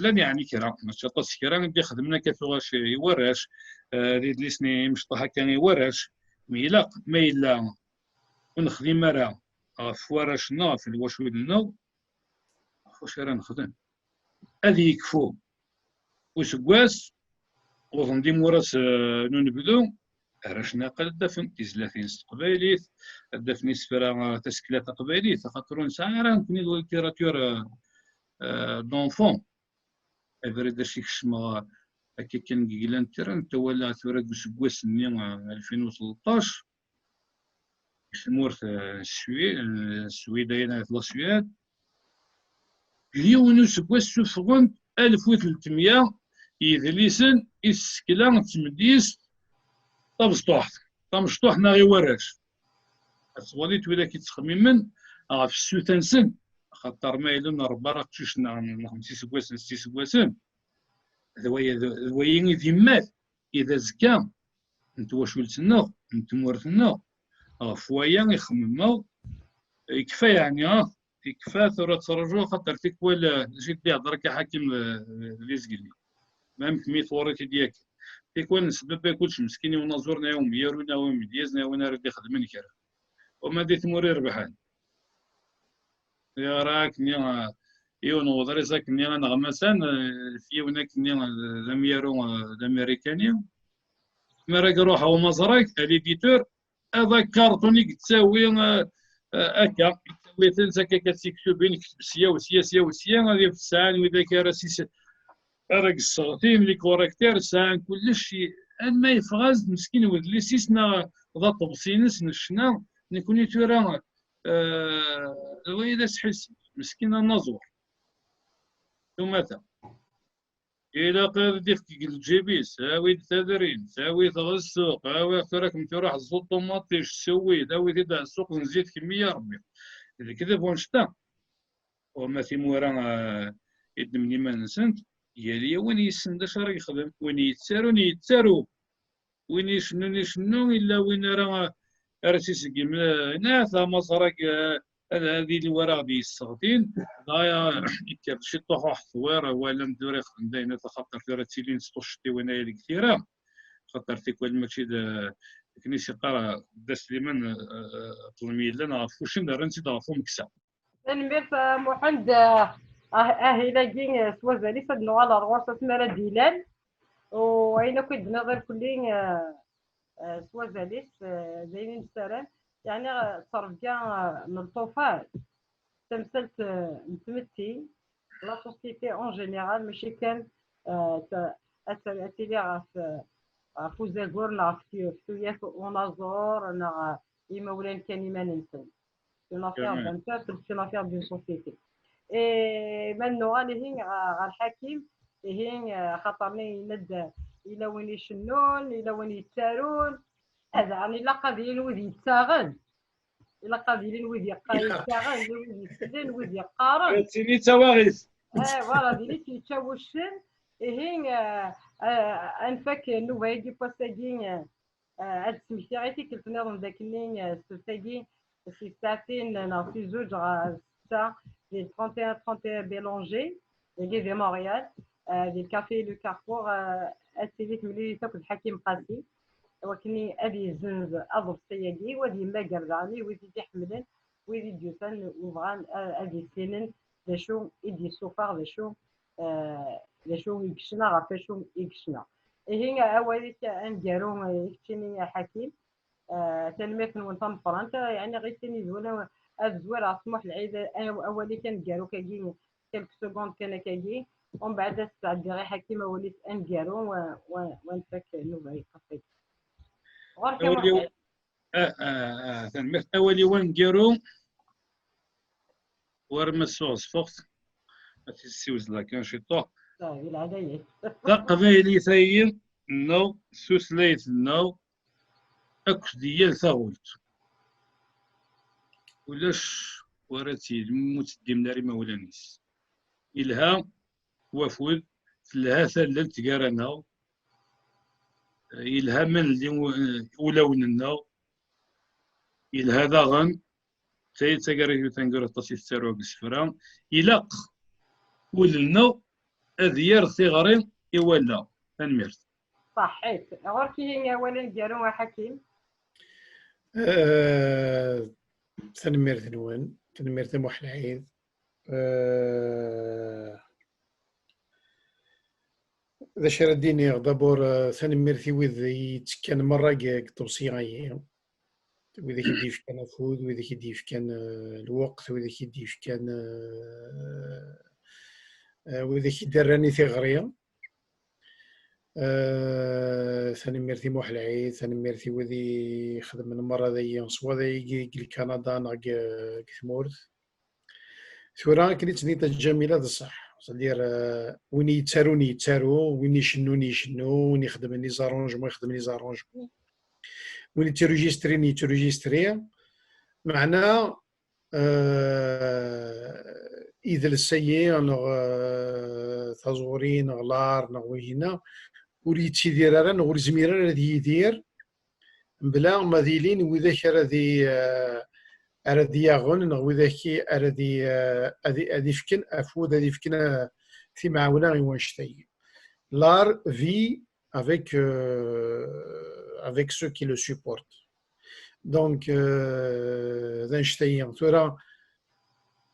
لن يعني كرا ماشي طاس كرا ندي خدمنا كيفاش يوراش ريد لي سني مشطحه كان يوراش ميلا ما الا ونخدم مرا فوارشنا في الواشويدنا واش راه نخدم هذه يكفو وسكواس وغندي موراس نبدو راشنا قد دفن تزلافين استقباليت دفني سفرا تسكيلات قباليت خاطر نسعى راه نكوني ليتيراتور دونفون افريد شي كشما هكا كان كيلان تيران تولا ثورات بسكواس ني 2013 مورت السويدين في لاسويد اليوم سكواس سوفغون 1300 يدليسن يسكلا تمديس طمشطوح ناغي وراش وليت ولا كيتخممن في السوتنسن خاطر ما يلون ربا راه تشنا خمسي سكواسن ستي سكواسن ذوين ذمات اذا زكا انت واش ولتنا انت مورثنا فوايا يخمموا يكفى يعني يكفى ثورة ترجو خاطر تكوال جيت يهضر كحاكم اللي زقلي مام كمية ثورتي ديالك تيكون نسبب كلشي مسكين ونزورنا يوم يرونا يوم ديازنا وانا ردي خدمني كرا وما ديت موري ربحان يا راك ني يون وضري زاك ني انا مثلا في هناك ني لم يروا الامريكاني ما راك روح هو مزرك اليديتور هذا كارتوني تساوي هكا تساوي ثلاثه كتسيكتو بين سيا وسيا وسيا غادي في الساعه واذا كان راسي راك الصغتين لي كوريكتير ساعه كلشي ما يفغاز مسكين ولد لي سيسنا ذا طبسينس نشنا نكوني تورا وإذا سحس مسكين النزور ثم تا إلا قاد ديك الجيبيس ساوي تدرين ساوي تغز السوق هاوي راكم تروح الزوط طوماطيش سوي هاوي تدع السوق نزيد كمية ربي إذا كذا بونشتا وما في مورا يدمني ما نسنت يالي وين يسند اش راه يخدم وين يتسارو وين يشنو إلا وين راه راسيس كيما ناس مصرك هذه اللي ورا غادي يستغدين ضايا كيف شي طوح ثويره ولا ندوري خدينا خاطر في راتيلين سطوشتي وانا كثيره خاطر تيكون ماشي كنيسي قرا دا سليمان طلميد لنا عرفوش نرنسي ضعفو مكسا نمير محمد إلا كين سوازالي صدنو على رغوصة سمارة ديلان وأين كنت نظر كلين سوازاليس زينين السلام يعني تصرف كاع من الطوفان تمثلت متمتي لا سوسيتي اون جينيرال ماشي كان اتلي فوزاكور نا فتوياك ونازور نا يمولان كان ما ننسى une affaire d'un peuple c'est une affaire d'une société et maintenant اللي هي على الحكيم هي خاطرني يند الى وين يشنون الى وين يتسارون هذا يعني لا قضيه الوذ يتساغن الا قضيه الوذ يتساغن الوذ يتسلن الوذ يقارن تيني تواغيس فوالا ديلي تيتشاوشن هي انفك نوفا يجي باساكين هاد سميتي كنت نظن داك اللي ستاكي في ساعتين في زوج ساعه ديال 31 بيلونجي اللي في مونريال ديال كافي لو كارفور اسيليت ملي تاكل الحكيم قاسي ولكن ابي زنز اضرب سياقي ودي ما قرداني ويدي يحملن ويدي ديوسن وبغان ابي سنن لاشو يدي سوفار لاشو يكشنا غافاشو يكشنا هي اوليت انجارو يكشني حكيم تنميت نونطم فرنسا يعني غير تاني زولا الزوار طموح العيد اولي كان جارو كاجي كلك سكوند كان كاجي ومن بعد تعدي غير حكيمه وليت انجارو ونفك نوبه يقفي غير كم تنمير أولي وان ديالو ورمى السوغ فوقت هاتي السيوز لا كان شي طوح العادية تقبيلي ثايم نو سوسليت نو أكس ديال ثاغولت ولاش وراتي الموت ديمناري مولانيس إلها وفود لها ثلل تقارنا إلها من اللي ولوننا إلها ذاغن تاي تقاري تنقر تصيف تروق السفران إلاق ولنا أذيار ثغرين إولا تنميرت صحيت غير كي هي أولا ديالو حكيم تنميرت نوان تنميرت محلعيد ذا شرديني دابور تنميرتي وذ يتكن مرة توصيغي وإذا كيديف كان فود وإذا كيديف كان الوقت وإذا كيديف كان وإذا كيدراني ثغريا ثاني ميرتي محلعيد ثاني ميرتي وذي خدم من مرة ذي سوا ذي كندا ناق كثمورت ثورا كنيت نيتا جميلة الصح صدير وين يتسارو وين يشنو وين يخدم زارونجمون يخدم زارونجمون وين تروجيستري معنا إذا السيء نغ ثازوري نغلار نغوينا وري تيدير راه نغور زميرة راه يدير بلا مذيلين وإذا كردي أردي يغون وإذا كي أردي أدي فكن أفود أدي فكن في معاونة غيوانشتاي l'art vit avec ceux qui le supportent donc Einstein ترى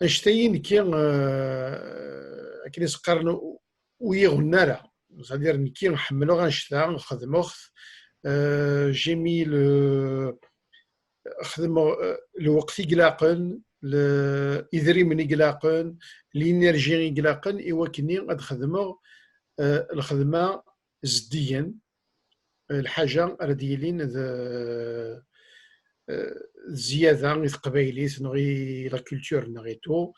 Einstein كي نسقرن ويغنى c'est-à-dire كي نحملو غنشتا نخدمو جميل خدمو الوقت يقلاقن الإذري من يقلاقن الإنرجي يقلاقن إوا كني غاد خدمو الخدمة زديا الحاجة رديلين زيادة غير قبايليت نغي لا كولتور نغيتو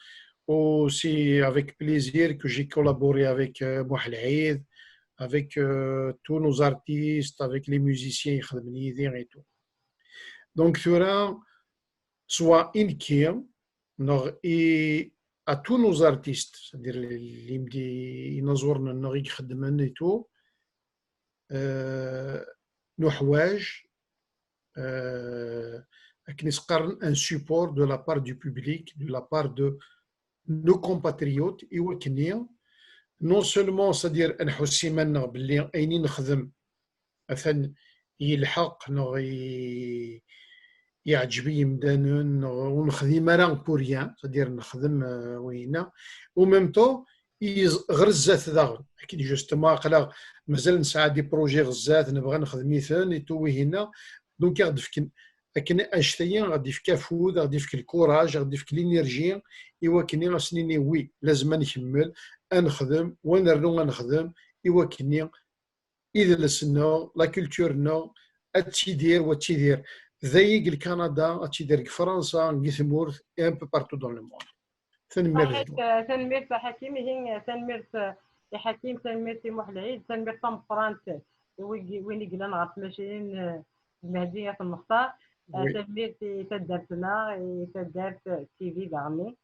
و سي افيك بليزير كو جي كولابوري افيك محلعيد avec tous nos artistes, avec les musiciens et tout. Donc, soit inquiet, et à tous nos artistes, c'est-à-dire les نزورنا يخدمن et tout, نحواج un support de la part du public, de la part de nos compatriotes, et non seulement c'est-à-dire نحو السيمانة باللي أيني نخدم مثلا يلحق يعجبي يمدانون ونخدم راه بوريان c'est-à-dire نخدم وينا وميم طو غرزات داغن اكيد جوستومون قلا مازال نسعى دي بروجي غزات نبغى نخدم مثال تو هنا دونك غادي فكن لكن اشتيين غادي فك فود غادي فك الكوراج غادي فك الانرجي ايوا كني غسنيني وي لازم نكمل نخدم ونرنو غنخدم ايوا كني اذا لسنا لا كولتور نو اتيدير وتيدير زي كندا اتيدير فرنسا كيثمورث ان بو بارتو دون لو موند تنميرت حكيم هي تنميرت حكيم تنميرت محلعيد تنميرت فرانت وين يقلن غف ماشين المهدية المختار تنميرت تدرتنا تدرت تيفي دغني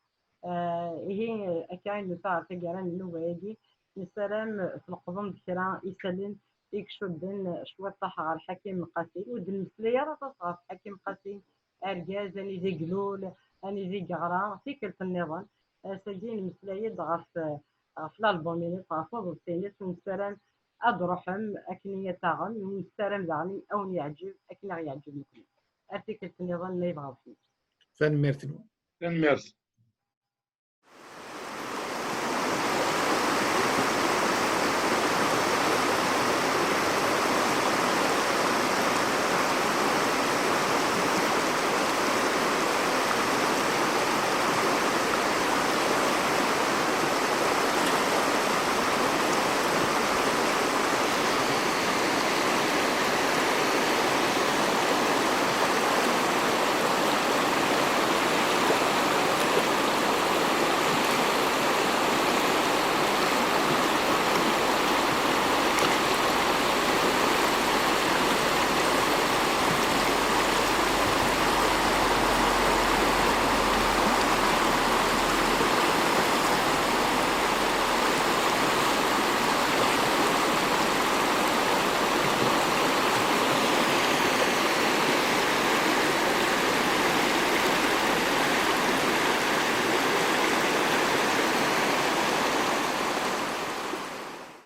هي كاين نتاع تقران النوبة هادي السلام في القضم بكرا يسلم يكشدن شوية طاح على الحكيم قاسي ود المسلية راه تصغر حكيم قاسي أرجاز أني زي قلول أني زي قعرة في كل النظام سجين المسلية في الألبومين فافوض السينات ونسلم أدرحم أكنية تاغن ونسلم دعني أو يعجب أكني يعجبني أرتكل النظام ما يبغى فيه تنميرت